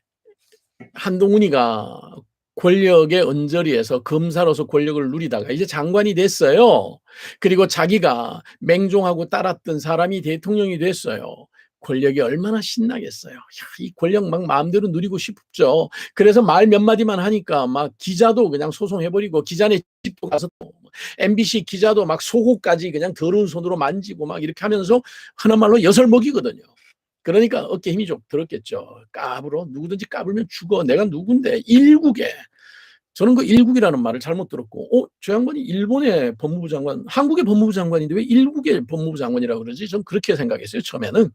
한동훈이가 권력의 언저리에서 검사로서 권력을 누리다가 이제 장관이 됐어요. 그리고 자기가 맹종하고 따랐던 사람이 대통령이 됐어요. 권력이 얼마나 신나겠어요. 야, 이 권력 막 마음대로 누리고 싶죠. 그래서 말 몇 마디만 하니까 막 기자도 그냥 소송해버리고 기자네 집도 가서 또 MBC 기자도 막 속옷까지 그냥 더러운 손으로 만지고 막 이렇게 하면서 흔한 말로 엿을 먹이거든요. 그러니까 어깨 힘이 좀 들었겠죠. 까불어. 누구든지 까불면 죽어. 내가 누군데. 일국에. 저는 그 일국이라는 말을 잘못 들었고, 저 양반이 일본의 법무부 장관, 한국의 법무부 장관인데 왜 일국의 법무부 장관이라고 그러지? 전 그렇게 생각했어요, 처음에는.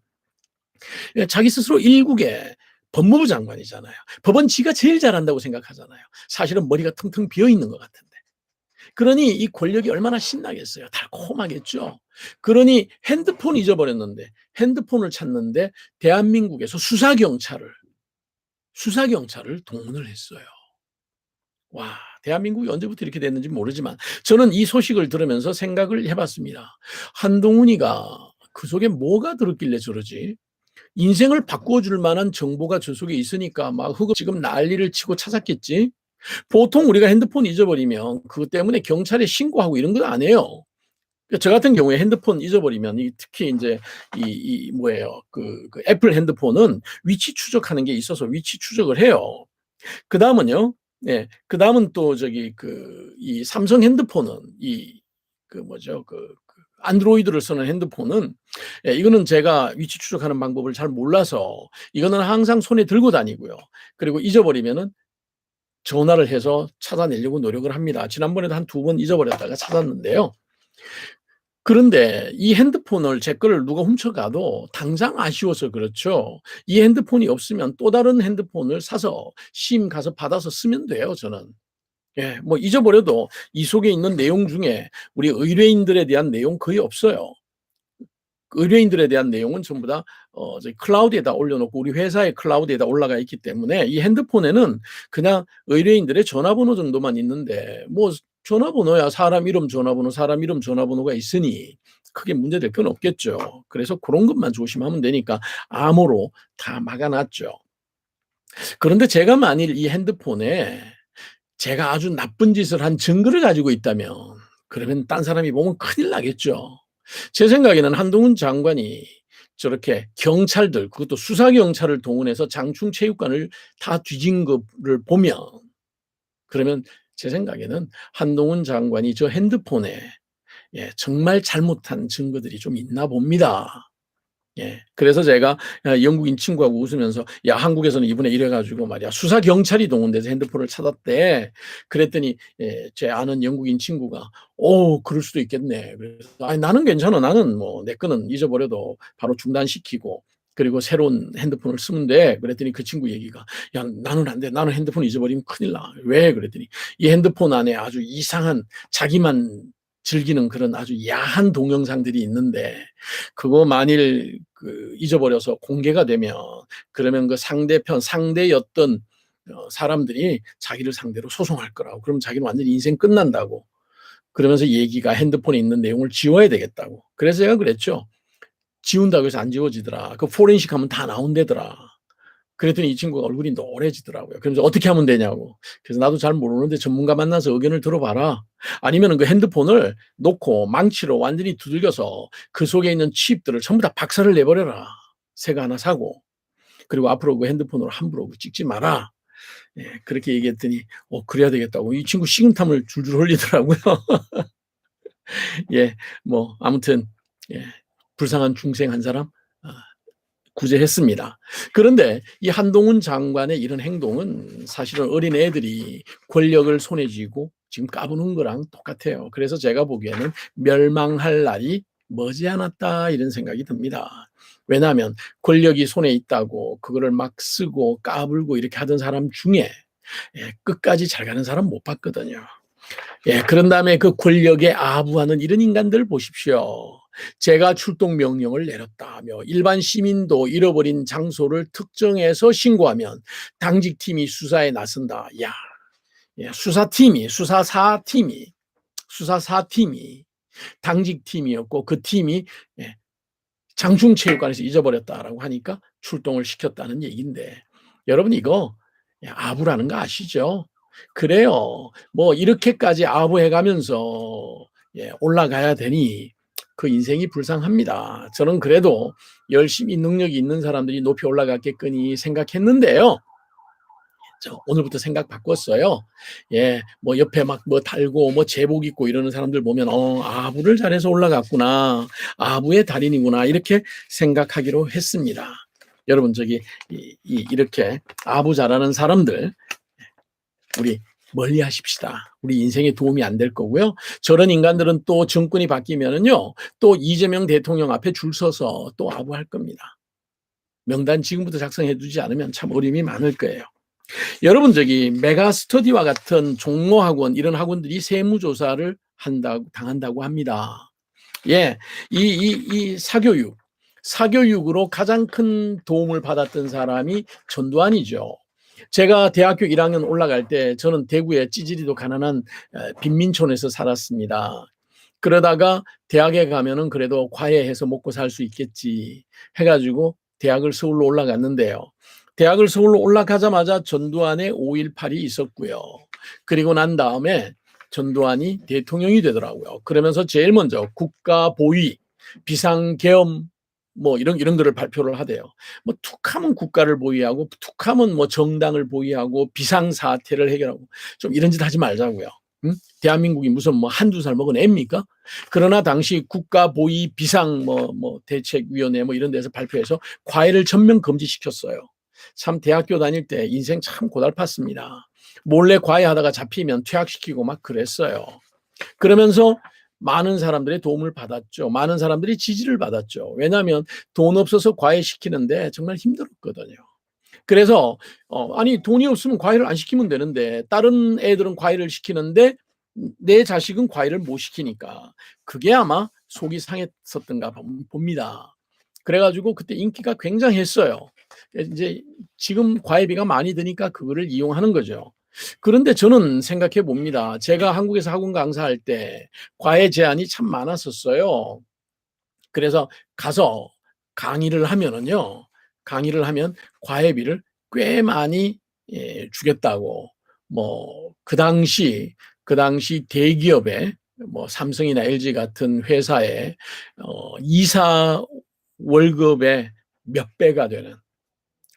예, 자기 스스로 일국의 법무부 장관이잖아요. 법은 지가 제일 잘한다고 생각하잖아요. 사실은 머리가 텅텅 비어 있는 것 같은데. 그러니 이 권력이 얼마나 신나겠어요. 달콤하겠죠. 그러니 핸드폰 잊어버렸는데 핸드폰을 찾는데 대한민국에서 수사경찰을 동원을 했어요. 와, 대한민국이 언제부터 이렇게 됐는지 모르지만 저는 이 소식을 들으면서 생각을 해봤습니다. 한동훈이가 그 속에 뭐가 들었길래 저러지? 인생을 바꿔줄 만한 정보가 저 속에 있으니까 막 지금 난리를 치고 찾았겠지? 보통 우리가 핸드폰 잊어버리면 그것 때문에 경찰에 신고하고 이런 건 안 해요. 저 같은 경우에 핸드폰 잊어버리면 특히 이제 뭐예요? 그 애플 핸드폰은 위치 추적하는 게 있어서 위치 추적을 해요. 그 다음은요. 예, 그 다음은 또 이 삼성 핸드폰은 뭐죠? 안드로이드를 쓰는 핸드폰은 예, 이거는 제가 위치 추적하는 방법을 잘 몰라서 이거는 항상 손에 들고 다니고요. 그리고 잊어버리면은 전화를 해서 찾아내려고 노력을 합니다. 지난번에도 한 2번 잊어버렸다가 찾았는데요. 그런데 이 핸드폰을 제 거를 누가 훔쳐가도 당장 아쉬워서 그렇죠. 이 핸드폰이 없으면 또 다른 핸드폰을 사서 심 가서 받아서 쓰면 돼요, 저는. 예, 뭐 잊어버려도 이 속에 있는 내용 중에 우리 의뢰인들에 대한 내용 거의 없어요. 의뢰인들에 대한 내용은 전부 다 저희 클라우드에다 올려놓고 우리 회사의 클라우드에다 올라가 있기 때문에 이 핸드폰에는 그냥 의뢰인들의 전화번호 정도만 있는데 뭐 전화번호야 사람 이름 전화번호 사람 이름 전화번호가 있으니 크게 문제될 건 없겠죠. 그래서 그런 것만 조심하면 되니까 암호로 다 막아놨죠. 그런데 제가 만일 이 핸드폰에 제가 아주 나쁜 짓을 한 증거를 가지고 있다면 그러면 딴 사람이 보면 큰일 나겠죠. 제 생각에는 한동훈 장관이 저렇게 경찰들 그것도 수사경찰을 동원해서 장충체육관을 다 뒤진 거를 보면 그러면 제 생각에는 한동훈 장관이 저 핸드폰에 예, 정말 잘못한 증거들이 좀 있나 봅니다. 예. 그래서 제가 영국인 친구하고 웃으면서 야, 한국에서는 이번에 이래 가지고 말이야 수사 경찰이 동원돼서 핸드폰을 찾았대. 그랬더니 예, 제 아는 영국인 친구가 그럴 수도 있겠네. 그래서 아니 나는 괜찮아. 나는 뭐 내 거는 잊어버려도 바로 중단시키고 그리고 새로운 핸드폰을 쓰면 돼. 그랬더니 그 친구 얘기가 야, 나는 안 돼. 나는 핸드폰 잊어버리면 큰일 나. 왜? 그랬더니 이 핸드폰 안에 아주 이상한 자기만 즐기는 그런 아주 야한 동영상들이 있는데 그거 만일 잊어버려서 공개가 되면 그러면 그 상대였던 사람들이 자기를 상대로 소송할 거라고. 그럼 자기는 완전히 인생 끝난다고. 그러면서 얘기가 핸드폰에 있는 내용을 지워야 되겠다고. 그래서 제가 그랬죠. 지운다고 해서 안 지워지더라. 그 포렌식 하면 다 나온대더라. 그랬더니 이 친구가 얼굴이 노래지더라고요. 그래서 어떻게 하면 되냐고. 그래서 나도 잘 모르는데 전문가 만나서 의견을 들어봐라. 아니면 그 핸드폰을 놓고 망치로 완전히 두들겨서 그 속에 있는 칩들을 전부 다 박살을 내버려라. 새거 하나 사고. 그리고 앞으로 그 핸드폰으로 함부로 찍지 마라. 예, 그렇게 얘기했더니 그래야 되겠다고. 이 친구 식은땀을 줄줄 흘리더라고요. 예, 뭐 아무튼 예, 불쌍한 중생 한 사람 구제했습니다. 그런데 이 한동훈 장관의 이런 행동은 사실은 어린 애들이 권력을 손에 쥐고 지금 까부는 거랑 똑같아요. 그래서 제가 보기에는 멸망할 날이 머지않았다 이런 생각이 듭니다. 왜냐하면 권력이 손에 있다고 그거를 막 쓰고 까불고 이렇게 하던 사람 중에 끝까지 잘 가는 사람 못 봤거든요. 예, 그런 다음에 그 권력에 아부하는 이런 인간들 보십시오. 제가 출동 명령을 내렸다며 일반 시민도 잃어버린 장소를 특정해서 신고하면 당직팀이 수사에 나선다. 야, 예, 수사사팀이 당직팀이었고 그 팀이 예, 장충체육관에서 잊어버렸다라고 하니까 출동을 시켰다는 얘기인데 여러분 이거 아부라는 거 아시죠? 그래요. 뭐 이렇게까지 아부해가면서 올라가야 되니 그 인생이 불쌍합니다. 저는 그래도 열심히 능력이 있는 사람들이 높이 올라갔겠거니 생각했는데요. 오늘부터 생각 바꿨어요. 예, 뭐 옆에 막 뭐 달고 뭐 제복 입고 이러는 사람들 보면 아부를 잘해서 올라갔구나. 아부의 달인이구나. 이렇게 생각하기로 했습니다. 여러분 이렇게 아부 잘하는 사람들 우리 멀리 하십시다. 우리 인생에 도움이 안 될 거고요. 저런 인간들은 또 정권이 바뀌면은요. 또 이재명 대통령 앞에 줄 서서 또 아부할 겁니다. 명단 지금부터 작성해 두지 않으면 참 어려움이 많을 거예요. 여러분 메가스터디와 같은 종로학원 이런 학원들이 세무조사를 당한다고 합니다. 예, 이 사교육으로 가장 큰 도움을 받았던 사람이 전두환이죠. 제가 대학교 1학년 올라갈 때 저는 대구의 찌질이도 가난한 빈민촌에서 살았습니다. 그러다가 대학에 가면은 그래도 과외해서 먹고 살 수 있겠지 해가지고 대학을 서울로 올라갔는데요. 대학을 서울로 올라가자마자 전두환의 5.18이 있었고요. 그리고 난 다음에 전두환이 대통령이 되더라고요. 그러면서 제일 먼저 국가 보위, 비상계엄 뭐 이런 거를 발표를 하대요. 뭐 툭하면 국가를 보위하고 툭하면 뭐 정당을 보위하고 비상사태를 해결하고 좀 이런 짓 하지 말자고요. 응? 대한민국이 무슨 뭐 한두 살 먹은 애입니까? 그러나 당시 국가보위 비상 뭐 대책위원회 뭐 이런 데서 발표해서 과외를 전면 금지시켰어요. 참 대학교 다닐 때 인생 참 고달팠습니다. 몰래 과외하다가 잡히면 퇴학시키고 막 그랬어요. 그러면서 많은 사람들의 도움을 받았죠. 많은 사람들이 지지를 받았죠. 왜냐하면 돈 없어서 과외시키는데 정말 힘들었거든요. 그래서 아니 돈이 없으면 과외를 안 시키면 되는데 다른 애들은 과외를 시키는데 내 자식은 과외를 못 시키니까 그게 아마 속이 상했었던가 봅니다. 그래가지고 그때 인기가 굉장했어요. 이제 지금 과외비가 많이 드니까 그거를 이용하는 거죠. 그런데 저는 생각해 봅니다. 제가 한국에서 학원 강사할 때 과외 제한이 참 많았었어요. 그래서 가서 강의를 하면은요, 강의를 하면 과외비를 꽤 많이 주겠다고 뭐 그 당시 대기업에 뭐 삼성이나 LG 같은 회사의 이사 월급의 몇 배가 되는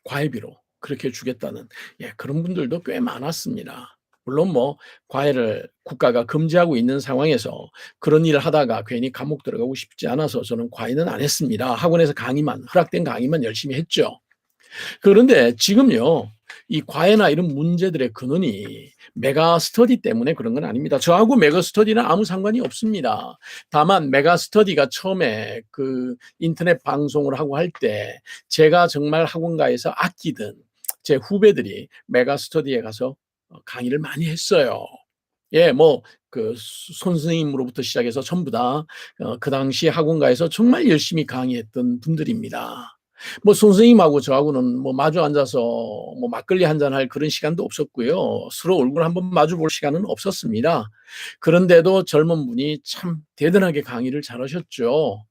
과외비로 그렇게 주겠다는 그런 분들도 꽤 많았습니다. 물론 뭐 과외를 국가가 금지하고 있는 상황에서 그런 일을 하다가 괜히 감옥 들어가고 싶지 않아서 저는 과외는 안 했습니다. 학원에서 강의만, 허락된 강의만 열심히 했죠. 그런데 지금요, 이 과외나 이런 문제들의 근원이 메가 스터디 때문에 그런 건 아닙니다. 저하고 메가 스터디는 아무 상관이 없습니다. 다만 메가 스터디가 처음에 그 인터넷 방송을 하고 할 때 제가 정말 학원가에서 아끼던 제 후배들이 메가 스터디에 가서 강의를 많이 했어요. 예, 뭐, 그, 선생님으로부터 시작해서 전부 다, 그 당시 학원가에서 정말 열심히 강의했던 분들입니다. 뭐, 선생님하고 저하고는 뭐, 마주 앉아서 뭐, 막걸리 한잔 할 그런 시간도 없었고요. 서로 얼굴 한번 마주 볼 시간은 없었습니다. 그런데도 젊은 분이 참 대단하게 강의를 잘하셨죠.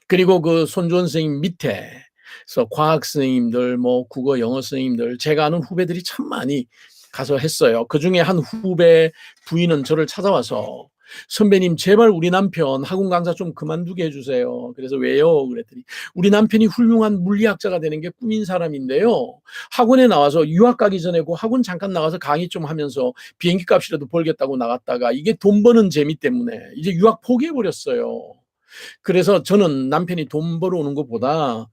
그리고 그 손주원 선생님 밑에서 과학 선생님들, 뭐 국어, 영어 선생님들, 제가 아는 후배들이 참 많이 가서 했어요. 그 중에 한 후배 부인은 저를 찾아와서 선배님 제발 우리 남편 학원 강사 좀 그만두게 해주세요. 그래서 왜요? 그랬더니 우리 남편이 훌륭한 물리학자가 되는 게 꿈인 사람인데요. 학원에 나와서 유학 가기 전에 그 학원 잠깐 나가서 강의 좀 하면서 비행기 값이라도 벌겠다고 나갔다가 이게 돈 버는 재미 때문에 이제 유학 포기해버렸어요. 그래서 저는 남편이 돈 벌어오는 것보다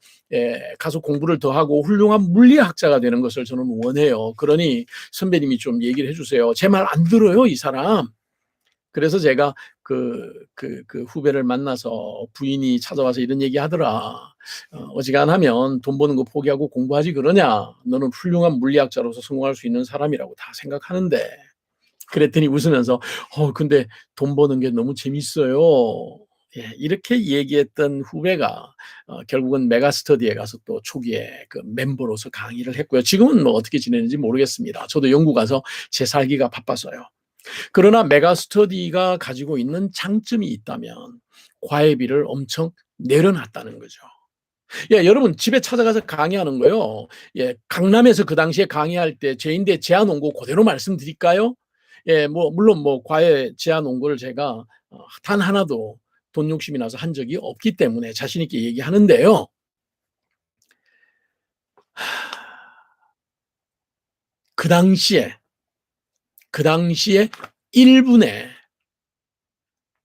가서 공부를 더 하고 훌륭한 물리학자가 되는 것을 저는 원해요. 그러니 선배님이 좀 얘기를 해주세요. 제 말 안 들어요, 이 사람. 그래서 제가 그 후배를 만나서 부인이 찾아와서 이런 얘기 하더라. 어지간하면 돈 버는 거 포기하고 공부하지 그러냐. 너는 훌륭한 물리학자로서 성공할 수 있는 사람이라고 다 생각하는데. 그랬더니 웃으면서 근데 돈 버는 게 너무 재밌어요. 예, 이렇게 얘기했던 후배가 결국은 메가스터디에 가서 또 초기에 그 멤버로서 강의를 했고요. 지금은 뭐 어떻게 지내는지 모르겠습니다. 저도 영국 가서 제 살기가 바빠서요. 그러나 메가스터디가 가지고 있는 장점이 있다면 과외비를 엄청 내려놨다는 거죠. 예, 여러분 집에 찾아가서 강의하는 거요. 예, 강남에서 그 당시에 강의할 때 제인대 제안 온 거 그대로 말씀드릴까요? 예, 뭐 물론 뭐 과외 제안 온 거를 제가 단 하나도 돈 욕심이 나서 한 적이 없기 때문에 자신 있게 얘기하는데요. 그 당시에 1분에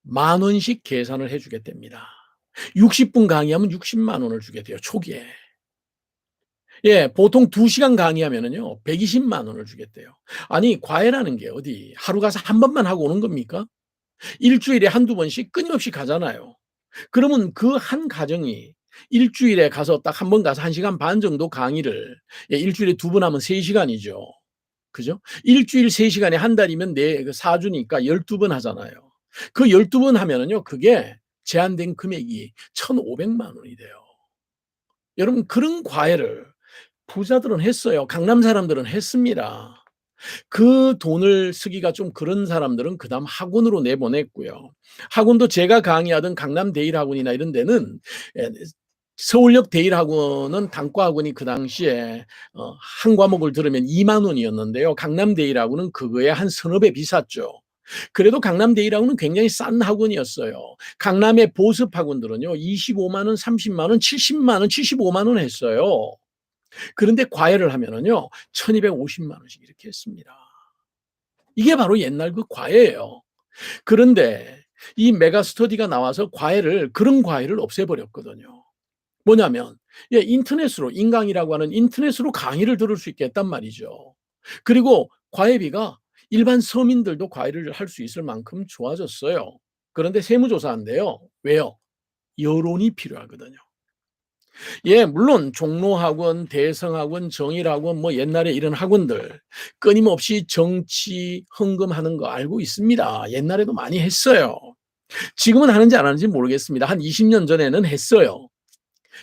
10,000원씩 계산을 해주겠답니다. 60분 강의하면 60만 원을 주게 돼요. 초기에. 예, 보통 2시간 강의하면은요, 120만 원을 주겠대요. 아니, 과외라는 게 어디 하루 가서 한 번만 하고 오는 겁니까? 일주일에 한두 번씩 끊임없이 가잖아요. 그러면 그 한 가정이 일주일에 가서 딱 한 번 가서 1시간 반 정도 강의를, 예, 일주일에 2번 하면 3시간이죠. 그죠? 일주일 3시간에 한 달이면 4주니까 12번 하잖아요. 그 12번 하면은요, 그게 제한된 금액이 1,500만 원이 돼요. 여러분, 그런 과외를 부자들은 했어요. 강남 사람들은 했습니다. 그 돈을 쓰기가 좀 그런 사람들은 그다음 학원으로 내보냈고요. 학원도 제가 강의하던 강남 데일학원이나 이런 데는 서울역 데일학원은 단과학원이 그 당시에 한 과목을 들으면 2만 원이었는데요. 강남 데일학원은 그거에 한 서너 배 비쌌죠. 그래도 강남 데일학원은 굉장히 싼 학원이었어요. 강남의 보습 학원들은요, 25만 원, 30만 원, 70만 원, 75만 원 했어요. 그런데 과외를 하면은요, 1,250만 원씩 이렇게 했습니다. 이게 바로 옛날 그 과외예요. 그런데 이 메가스터디가 나와서 그런 과외를 없애버렸거든요. 뭐냐면, 예, 인터넷으로, 인강이라고 하는 인터넷으로 강의를 들을 수 있게 했단 말이죠. 그리고 과외비가 일반 서민들도 과외를 할 수 있을 만큼 좋아졌어요. 그런데 세무조사인데요. 왜요? 여론이 필요하거든요. 예, 물론 종로학원, 대성학원, 정일학원, 뭐 옛날에 이런 학원들 끊임없이 정치 헌금하는 거 알고 있습니다. 옛날에도 많이 했어요. 지금은 하는지 안 하는지 모르겠습니다. 한 20년 전에는 했어요.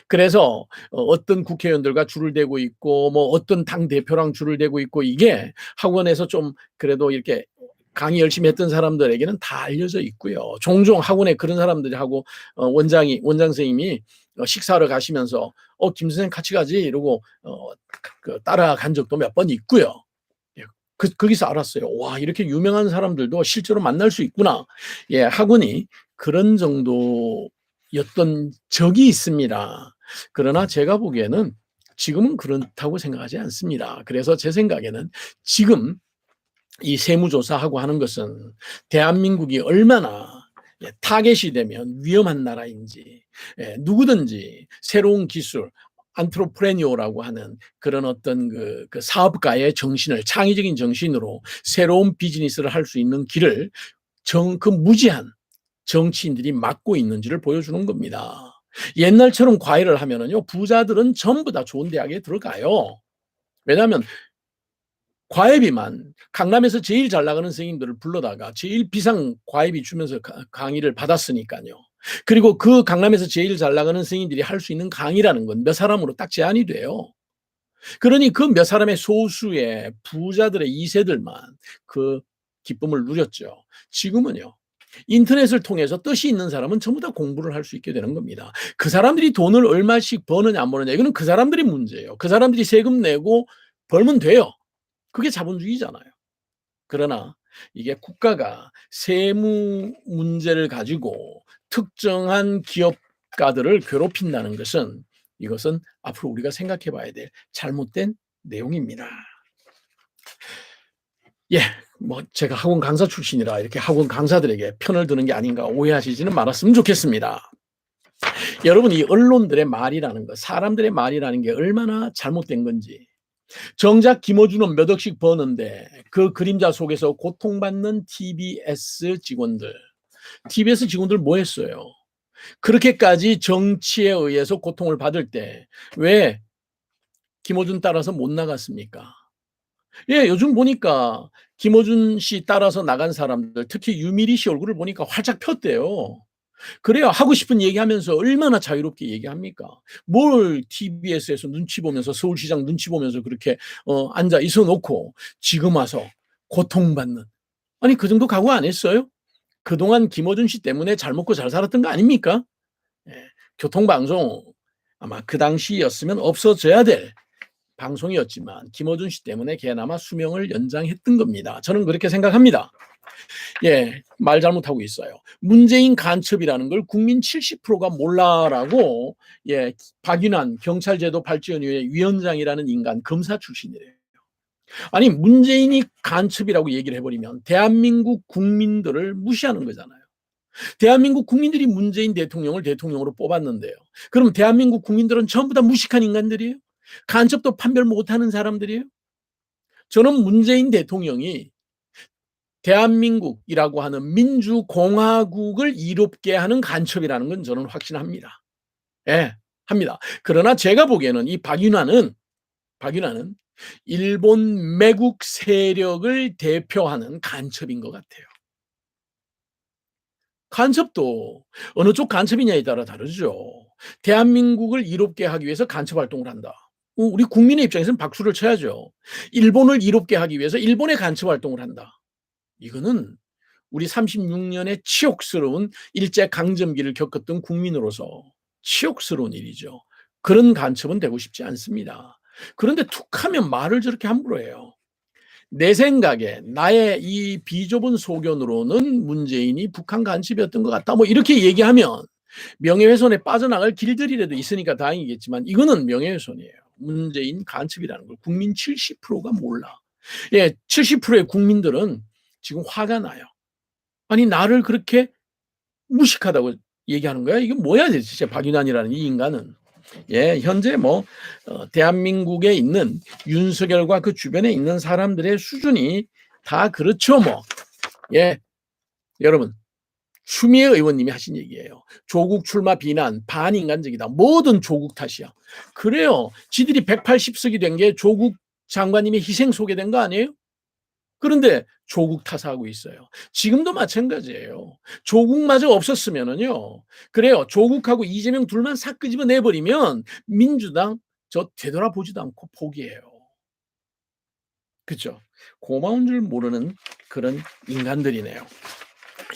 그래서 어떤 국회의원들과 줄을 대고 있고 뭐 어떤 당 대표랑 줄을 대고 있고 이게 학원에서 좀 그래도 이렇게 강의 열심히 했던 사람들에게는 다 알려져 있고요. 종종 학원에 그런 사람들이 하고 원장 선생님이 식사하러 가시면서 김 선생 같이 가지 이러고 따라간 적도 몇 번 있고요. 거기서 알았어요. 와, 이렇게 유명한 사람들도 실제로 만날 수 있구나. 예, 학원이 그런 정도였던 적이 있습니다. 그러나 제가 보기에는 지금은 그렇다고 생각하지 않습니다. 그래서 제 생각에는 지금 이 세무조사하고 하는 것은 대한민국이 얼마나 타겟이 되면 위험한 나라인지, 누구든지 새로운 기술, 안트로프레니오라고 하는 그런 어떤 그 사업가의 정신을, 창의적인 정신으로 새로운 비즈니스를 할 수 있는 길을 그 무지한 정치인들이 막고 있는지를 보여주는 겁니다. 옛날처럼 과외를 하면은요, 부자들은 전부 다 좋은 대학에 들어가요. 왜냐하면 과외비만 강남에서 제일 잘 나가는 선생님들을 불러다가 제일 비싼 과외비 주면서 강의를 받았으니까요. 그리고 그 강남에서 제일 잘 나가는 선생님들이 할 수 있는 강의라는 건 몇 사람으로 딱 제한이 돼요. 그러니 그 몇 사람의 소수의 부자들의 2세들만 그 기쁨을 누렸죠. 지금은요, 인터넷을 통해서 뜻이 있는 사람은 전부 다 공부를 할 수 있게 되는 겁니다. 그 사람들이 돈을 얼마씩 버느냐 안 버느냐, 이거는 그 사람들이 문제예요. 그 사람들이 세금 내고 벌면 돼요. 그게 자본주의잖아요. 그러나 이게 국가가 세무 문제를 가지고 특정한 기업가들을 괴롭힌다는 것은, 이것은 앞으로 우리가 생각해 봐야 될 잘못된 내용입니다. 예, 뭐 제가 학원 강사 출신이라 이렇게 학원 강사들에게 편을 드는 게 아닌가 오해하시지는 말았으면 좋겠습니다. 여러분, 이 언론들의 말이라는 것, 사람들의 말이라는 게 얼마나 잘못된 건지, 정작 김어준은 몇 억씩 버는데 그 그림자 속에서 고통받는 TBS 직원들 뭐 했어요? 그렇게까지 정치에 의해서 고통을 받을 때 왜 김어준 따라서 못 나갔습니까? 예, 요즘 보니까 김어준 씨 따라서 나간 사람들, 특히 유미리 씨 얼굴을 보니까 활짝 폈대요. 그래야 하고 싶은 얘기하면서 얼마나 자유롭게 얘기합니까? 뭘 TBS에서 눈치 보면서, 서울시장 눈치 보면서 그렇게 앉아 있어 놓고 지금 와서 고통받는, 아니 그 정도 각오 안 했어요? 그동안 김어준 씨 때문에 잘 먹고 잘 살았던 거 아닙니까? 예, 교통방송 아마 그 당시였으면 없어져야 될 방송이었지만 김어준 씨 때문에 걔나마 수명을 연장했던 겁니다. 저는 그렇게 생각합니다. 예, 말 잘못하고 있어요. 문재인 간첩이라는 걸 국민 70%가 몰라라고, 예, 박윤환 경찰제도 발전위원회 위원장이라는 인간, 검사 출신이래요. 아니, 문재인이 간첩이라고 얘기를 해버리면 대한민국 국민들을 무시하는 거잖아요. 대한민국 국민들이 문재인 대통령을 대통령으로 뽑았는데요. 그럼 대한민국 국민들은 전부 다 무식한 인간들이에요? 간첩도 판별 못하는 사람들이에요? 저는 문재인 대통령이 대한민국이라고 하는 민주공화국을 이롭게 하는 간첩이라는 건 저는 확신합니다. 예, 합니다. 그러나 제가 보기에는 이 박윤환은 일본 매국 세력을 대표하는 간첩인 것 같아요. 간첩도 어느 쪽 간첩이냐에 따라 다르죠. 대한민국을 이롭게 하기 위해서 간첩 활동을 한다. 우리 국민의 입장에서는 박수를 쳐야죠. 일본을 이롭게 하기 위해서 일본의 간첩 활동을 한다. 이거는 우리 36년의 치욕스러운 일제강점기를 겪었던 국민으로서 치욕스러운 일이죠. 그런 간첩은 되고 싶지 않습니다. 그런데 툭하면 말을 저렇게 함부로 해요. 내 생각에, 나의 이 비좁은 소견으로는 문재인이 북한 간첩이었던 것 같다, 뭐 이렇게 얘기하면 명예훼손에 빠져나갈 길들이라도 있으니까 다행이겠지만, 이거는 명예훼손이에요. 문재인 간첩이라는 걸 국민 70%가 몰라. 예, 70%의 국민들은 지금 화가 나요. 아니, 나를 그렇게 무식하다고 얘기하는 거야? 이게 뭐야 진짜, 박윤환이라는 이 인간은. 예, 현재 뭐 대한민국에 있는 윤석열과 그 주변에 있는 사람들의 수준이 다 그렇죠 뭐. 예, 여러분, 추미애 의원님이 하신 얘기예요. 조국 출마 비난 반인간적이다. 뭐든 조국 탓이야. 그래요. 지들이 180석이 된 게 조국 장관님의 희생 속에 된 거 아니에요? 그런데 조국 탓하고 있어요. 지금도 마찬가지예요. 조국마저 없었으면은요. 그래요. 조국하고 이재명 둘만 싹 끄집어 내버리면 민주당 저 되돌아보지도 않고 포기해요. 그렇죠? 고마운 줄 모르는 그런 인간들이네요.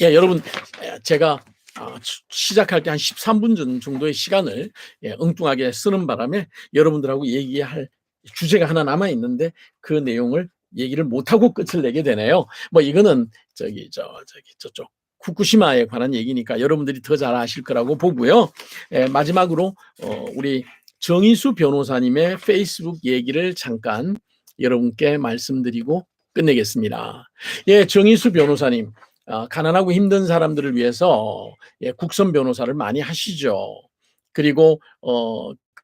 예, 여러분, 제가 시작할 때 한 13분 정도의 시간을 엉뚱하게 쓰는 바람에 여러분들하고 얘기할 주제가 하나 남아 있는데 그 내용을 얘기를 못하고 끝을 내게 되네요. 뭐 이거는 저쪽 후쿠시마에 관한 얘기니까 여러분들이 더 잘 아실 거라고 보고요. 마지막으로 우리 정의수 변호사님의 페이스북 얘기를 잠깐 여러분께 말씀드리고 끝내겠습니다. 예, 정의수 변호사님, 가난하고 힘든 사람들을 위해서 예, 국선 변호사를 많이 하시죠. 그리고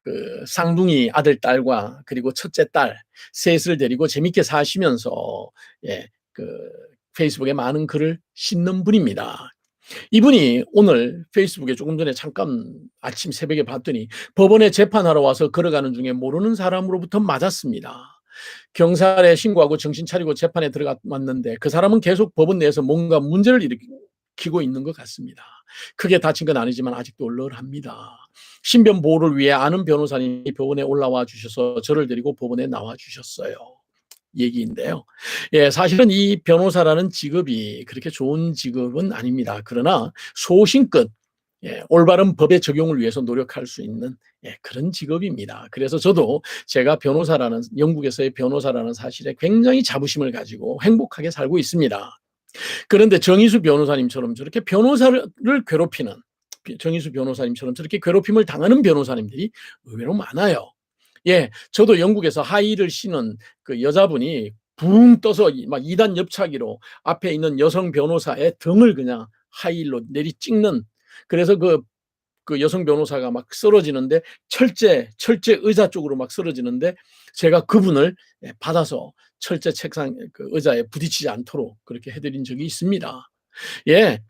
그 쌍둥이 아들, 딸과 그리고 첫째 딸 셋을 데리고 재밌게 사시면서 예, 그 페이스북에 많은 글을 싣는 분입니다. 이분이 오늘 페이스북에 조금 전에 잠깐 아침 새벽에 봤더니 법원에 재판하러 와서 걸어가는 중에 모르는 사람으로부터 맞았습니다. 경찰에 신고하고 정신 차리고 재판에 들어갔는데 그 사람은 계속 법원 내에서 뭔가 문제를 일으키고 있는 것 같습니다. 크게 다친 건 아니지만 아직도 얼얼합니다. 신변 보호를 위해 아는 변호사님이 법원에 올라와 주셔서 저를 데리고 법원에 나와 주셨어요. 얘기인데요. 예, 사실은 이 변호사라는 직업이 그렇게 좋은 직업은 아닙니다. 그러나 소신껏 예, 올바른 법의 적용을 위해서 노력할 수 있는 예, 그런 직업입니다. 그래서 저도 제가 변호사라는 영국에서의 변호사라는 사실에 굉장히 자부심을 가지고 행복하게 살고 있습니다. 그런데 정의수 변호사님처럼 저렇게 변호사를 괴롭히는 정의수 변호사님처럼 저렇게 괴롭힘을 당하는 변호사님들이 의외로 많아요. 예, 저도 영국에서 하이힐을 신은 그 여자분이 붕 떠서 막 2단 옆차기로 앞에 있는 여성 변호사의 등을 그냥 하이힐로 내리 찍는, 그래서 그 여성 변호사가 막 쓰러지는데 철제 의자 쪽으로 막 쓰러지는데 제가 그분을 받아서 철제 책상 그 의자에 부딪히지 않도록 그렇게 해드린 적이 있습니다. 예,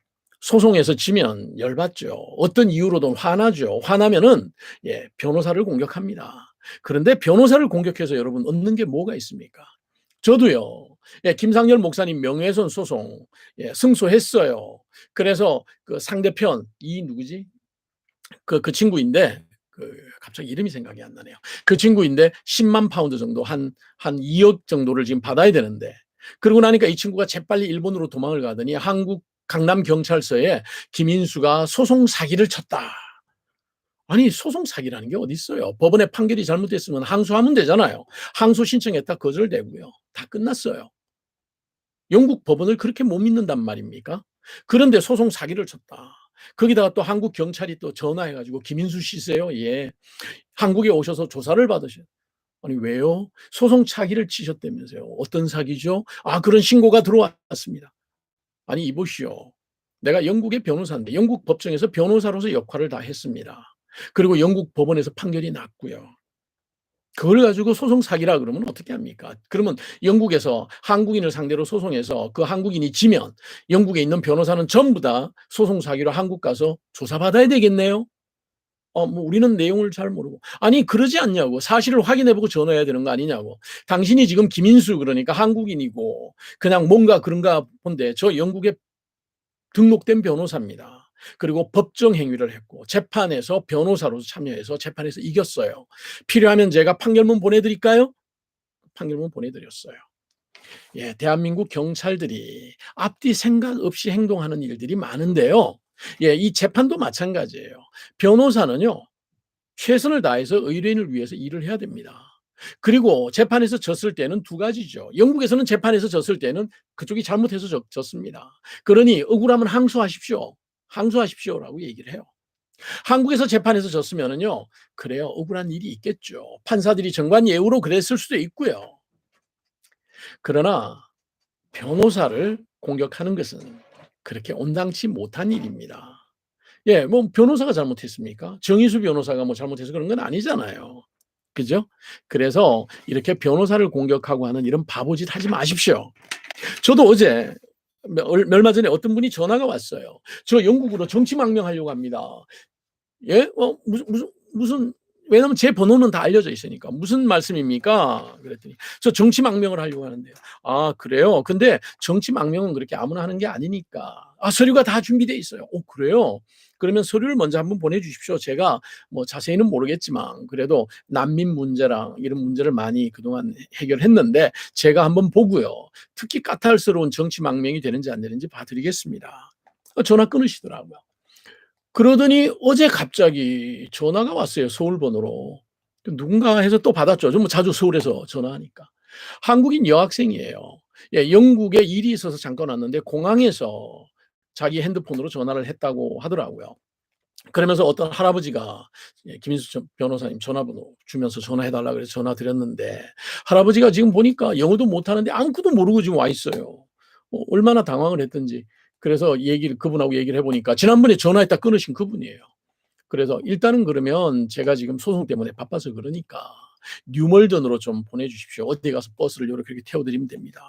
소송에서 지면 열받죠. 어떤 이유로든 화나죠. 화나면은 예, 변호사를 공격합니다. 그런데 변호사를 공격해서 여러분 얻는 게 뭐가 있습니까? 저도요. 예, 김상열 목사님 명예훼손 소송 예, 승소했어요. 그래서 그 상대편 이 누구지? 그 친구인데 갑자기 이름이 생각이 안 나네요. 그 친구인데 10만 파운드 정도 한 2억 정도를 지금 받아야 되는데, 그러고 나니까 이 친구가 재빨리 일본으로 도망을 가더니 한국 강남 경찰서에 김인수가 소송 사기를 쳤다. 아니, 소송 사기라는 게 어디 있어요? 법원의 판결이 잘못됐으면 항소하면 되잖아요. 항소 신청했다 거절되고요. 다 끝났어요. 영국 법원을 그렇게 못 믿는단 말입니까? 그런데 소송 사기를 쳤다. 거기다가 또 한국 경찰이 또 전화해가지고 김인수 씨세요? 예. 한국에 오셔서 조사를 받으셔. 아니 왜요? 소송 사기를 치셨다면서요. 어떤 사기죠? 그런 신고가 들어왔습니다. 아니 이보시오. 내가 영국의 변호사인데 영국 법정에서 변호사로서 역할을 다 했습니다. 그리고 영국 법원에서 판결이 났고요. 그걸 가지고 소송 사기라 그러면 어떻게 합니까? 그러면 영국에서 한국인을 상대로 소송해서 그 한국인이 지면 영국에 있는 변호사는 전부 다 소송 사기로 한국 가서 조사받아야 되겠네요. 뭐 우리는 내용을 잘 모르고. 아니 그러지 않냐고. 사실을 확인해보고 전화해야 되는 거 아니냐고. 당신이 지금 김인수 그러니까 한국인이고 그냥 뭔가 그런가 본데 저 영국에 등록된 변호사입니다. 그리고 법정 행위를 했고 재판에서 변호사로서 참여해서 재판에서 이겼어요. 필요하면 제가 판결문 보내드릴까요? 판결문 보내드렸어요. 예, 대한민국 경찰들이 앞뒤 생각 없이 행동하는 일들이 많은데요. 예, 이 재판도 마찬가지예요. 변호사는요, 최선을 다해서 의뢰인을 위해서 일을 해야 됩니다. 그리고 재판에서 졌을 때는 두 가지죠. 영국에서는 재판에서 졌을 때는 그쪽이 잘못해서 졌습니다. 그러니 억울하면 항소하십시오. 항소하십시오라고 얘기를 해요. 한국에서 재판에서 졌으면은요, 그래요. 억울한 일이 있겠죠. 판사들이 정관 예우로 그랬을 수도 있고요. 그러나 변호사를 공격하는 것은 그렇게 온당치 못한 일입니다. 예, 뭐 변호사가 잘못했습니까? 정의수 변호사가 뭐 잘못해서 그런 건 아니잖아요. 그죠? 그래서 이렇게 변호사를 공격하고 하는 이런 바보짓 하지 마십시오. 저도 어제 얼마 전에 어떤 분이 전화가 왔어요. 저 영국으로 정치망명하려고 합니다. 예? 무슨 왜냐면 제 번호는 다 알려져 있으니까. 무슨 말씀입니까? 그랬더니 저 정치망명을 하려고 하는데요. 그래요? 근데 정치망명은 그렇게 아무나 하는 게 아니니까. 서류가 다 준비돼 있어요. 그래요? 그러면 서류를 먼저 한번 보내주십시오. 제가 뭐 자세히는 모르겠지만 그래도 난민 문제랑 이런 문제를 많이 그동안 해결했는데 제가 한번 보고요. 특히 까탈스러운 정치망명이 되는지 안 되는지 봐드리겠습니다. 전화 끊으시더라고요. 그러더니 어제 갑자기 전화가 왔어요. 서울 번호로. 누군가 해서 또 받았죠. 좀 자주 서울에서 전화하니까. 한국인 여학생이에요. 예, 영국에 일이 있어서 잠깐 왔는데 공항에서 자기 핸드폰으로 전화를 했다고 하더라고요. 그러면서 어떤 할아버지가 김인수 변호사님 전화번호 주면서 전화해 달라 그래서 전화 드렸는데 할아버지가 지금 보니까 영어도 못하는데 아무것도 모르고 지금 와 있어요. 얼마나 당황을 했든지. 그래서 그분하고 얘기를 해보니까 지난번에 전화했다 끊으신 그분이에요. 그래서 일단은 그러면 제가 지금 소송 때문에 바빠서 그러니까 뉴멀던으로 좀 보내주십시오. 어디 가서 버스를 이렇게 태워드리면 됩니다.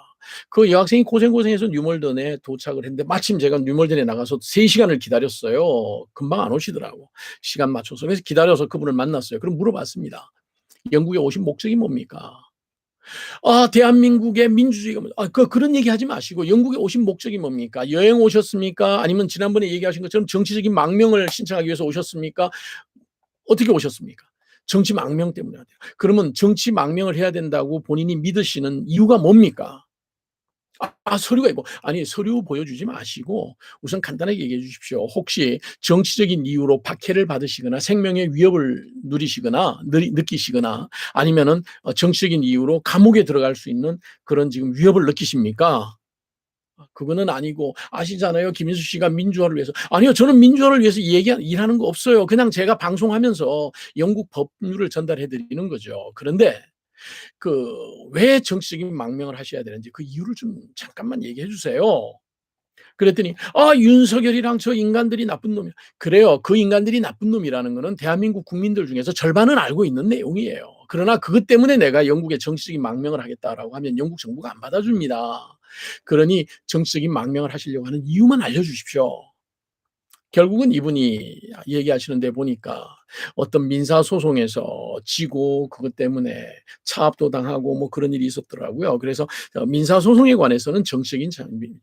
그 여학생이 고생고생해서 뉴멀던에 도착을 했는데 마침 제가 뉴멀던에 나가서 3시간을 기다렸어요. 금방 안 오시더라고. 시간 맞춰서. 그래서 기다려서 그분을 만났어요. 그럼 물어봤습니다. 영국에 오신 목적이 뭡니까? 대한민국의 민주주의가 그런 얘기 하지 마시고 영국에 오신 목적이 뭡니까? 여행 오셨습니까? 아니면 지난번에 얘기하신 것처럼 정치적인 망명을 신청하기 위해서 오셨습니까? 어떻게 오셨습니까? 정치 망명 때문에. 그러면 정치 망명을 해야 된다고 본인이 믿으시는 이유가 뭡니까? 서류가 있고. 아니, 서류 보여주지 마시고 우선 간단하게 얘기해 주십시오. 혹시 정치적인 이유로 박해를 받으시거나 생명의 위협을 느끼시거나 아니면은 정치적인 이유로 감옥에 들어갈 수 있는 그런 지금 위협을 느끼십니까? 그거는 아니고 아시잖아요. 김인수 씨가 민주화를 위해서. 아니요. 저는 민주화를 위해서 일하는 거 없어요. 그냥 제가 방송하면서 영국 법률을 전달해 드리는 거죠. 그런데 왜 정치적인 망명을 하셔야 되는지 그 이유를 좀 잠깐만 얘기해 주세요. 그랬더니 윤석열이랑 저 인간들이 나쁜 놈이야. 그래요. 그 인간들이 나쁜 놈이라는 거는 대한민국 국민들 중에서 절반은 알고 있는 내용이에요. 그러나 그것 때문에 내가 영국에 정치적인 망명을 하겠다라고 하면 영국 정부가 안 받아줍니다. 그러니 정치적인 망명을 하시려고 하는 이유만 알려주십시오. 결국은 이분이 얘기하시는데 보니까 어떤 민사소송에서 지고 그것 때문에 차압도 당하고 뭐 그런 일이 있었더라고요. 그래서 민사소송에 관해서는 정치적인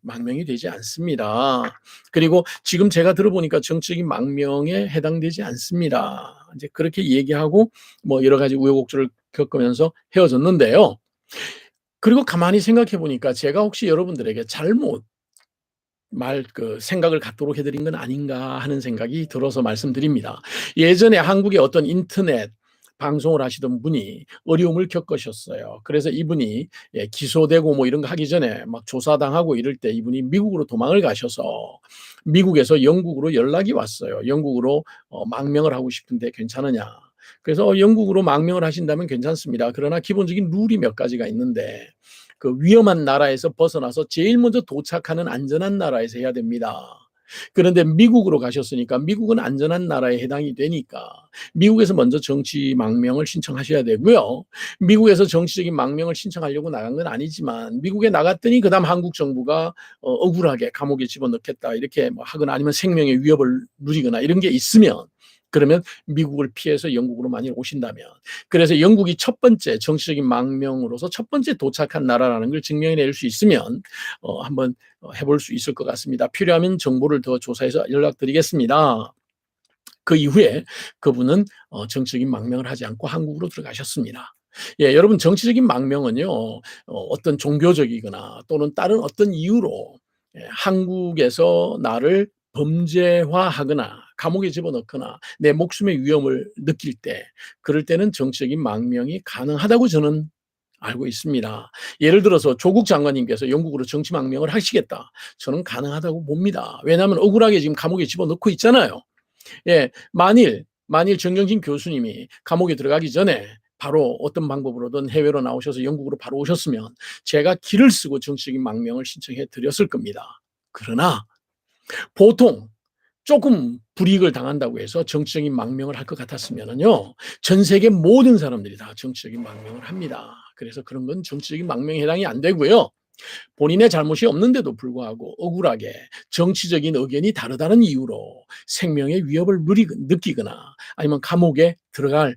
망명이 되지 않습니다. 그리고 지금 제가 들어보니까 정치적인 망명에 해당되지 않습니다. 이제 그렇게 얘기하고 뭐 여러 가지 우여곡절을 겪으면서 헤어졌는데요. 그리고 가만히 생각해 보니까 제가 혹시 여러분들에게 잘못 생각을 갖도록 해드린 건 아닌가 하는 생각이 들어서 말씀드립니다. 예전에 한국의 어떤 인터넷 방송을 하시던 분이 어려움을 겪으셨어요. 그래서 이분이 기소되고 뭐 이런 거 하기 전에 막 조사당하고 이럴 때 이분이 미국으로 도망을 가셔서 미국에서 영국으로 연락이 왔어요. 영국으로 망명을 하고 싶은데 괜찮으냐. 그래서 영국으로 망명을 하신다면 괜찮습니다. 그러나 기본적인 룰이 몇 가지가 있는데 그 위험한 나라에서 벗어나서 제일 먼저 도착하는 안전한 나라에서 해야 됩니다. 그런데 미국으로 가셨으니까 미국은 안전한 나라에 해당이 되니까 미국에서 먼저 정치 망명을 신청하셔야 되고요. 미국에서 정치적인 망명을 신청하려고 나간 건 아니지만 미국에 나갔더니 그다음 한국 정부가 억울하게 감옥에 집어넣겠다 이렇게 뭐 하거나 아니면 생명의 위협을 누리거나 이런 게 있으면 그러면 미국을 피해서 영국으로 만일 오신다면 그래서 영국이 첫 번째 정치적인 망명으로서 첫 번째 도착한 나라라는 걸 증명해낼 수 있으면 한번 해볼 수 있을 것 같습니다. 필요하면 정보를 더 조사해서 연락드리겠습니다. 그 이후에 그분은 정치적인 망명을 하지 않고 한국으로 들어가셨습니다. 여러분 정치적인 망명은요 어떤 종교적이거나 또는 다른 어떤 이유로 한국에서 나를 범죄화하거나 감옥에 집어넣거나 내 목숨의 위험을 느낄 때 그럴 때는 정치적인 망명이 가능하다고 저는 알고 있습니다. 예를 들어서 조국 장관님께서 영국으로 정치 망명을 하시겠다. 저는 가능하다고 봅니다. 왜냐하면 억울하게 지금 감옥에 집어넣고 있잖아요. 만일 정경진 교수님이 감옥에 들어가기 전에 바로 어떤 방법으로든 해외로 나오셔서 영국으로 바로 오셨으면 제가 길을 쓰고 정치적인 망명을 신청해 드렸을 겁니다. 그러나 보통 조금 불이익을 당한다고 해서 정치적인 망명을 할 것 같았으면요. 전 세계 모든 사람들이 다 정치적인 망명을 합니다. 그래서 그런 건 정치적인 망명에 해당이 안 되고요. 본인의 잘못이 없는데도 불구하고 억울하게 정치적인 의견이 다르다는 이유로 생명의 위협을 느끼거나 아니면 감옥에 들어갈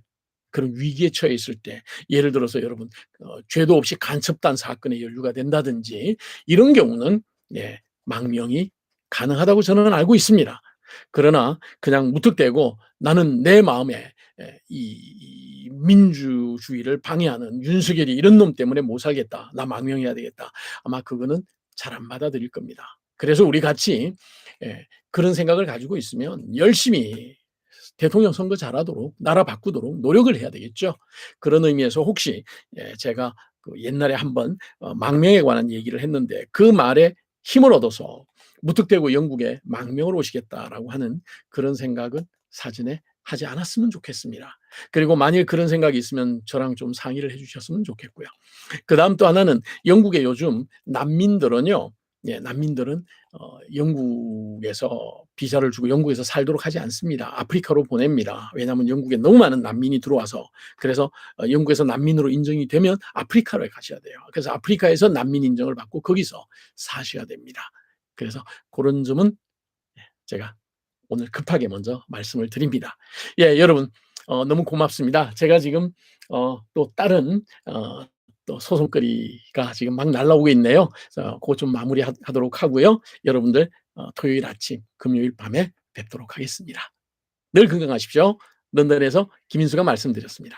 그런 위기에 처해 있을 때 예를 들어서 여러분 죄도 없이 간첩단 사건에 연루가 된다든지 이런 경우는 망명이 가능하다고 저는 알고 있습니다. 그러나 그냥 무턱대고 나는 내 마음에 이 민주주의를 방해하는 윤석열이 이런 놈 때문에 못 살겠다. 나 망명해야 되겠다. 아마 그거는 잘 안 받아들일 겁니다. 그래서 우리 같이 그런 생각을 가지고 있으면 열심히 대통령 선거 잘하도록 나라 바꾸도록 노력을 해야 되겠죠. 그런 의미에서 혹시 제가 옛날에 한번 망명에 관한 얘기를 했는데 그 말에 힘을 얻어서 무턱대고 영국에 망명을 오시겠다라고 하는 그런 생각은 사전에 하지 않았으면 좋겠습니다. 그리고 만일 그런 생각이 있으면 저랑 좀 상의를 해 주셨으면 좋겠고요. 그다음 또 하나는 영국에 요즘 난민들은요. 예, 난민들은 영국에서 비자를 주고 영국에서 살도록 하지 않습니다. 아프리카로 보냅니다. 왜냐하면 영국에 너무 많은 난민이 들어와서. 그래서 영국에서 난민으로 인정이 되면 아프리카로 가셔야 돼요. 그래서 아프리카에서 난민 인정을 받고 거기서 사셔야 됩니다. 그래서 그런 점은 제가 오늘 급하게 먼저 말씀을 드립니다. 예, 여러분 너무 고맙습니다. 제가 지금 또 다른 또 소송거리가 지금 막 날라오고 있네요. 그거 좀 마무리하도록 하고요. 여러분들 토요일 아침, 금요일 밤에 뵙도록 하겠습니다. 늘 건강하십시오. 런던에서 김인수가 말씀드렸습니다.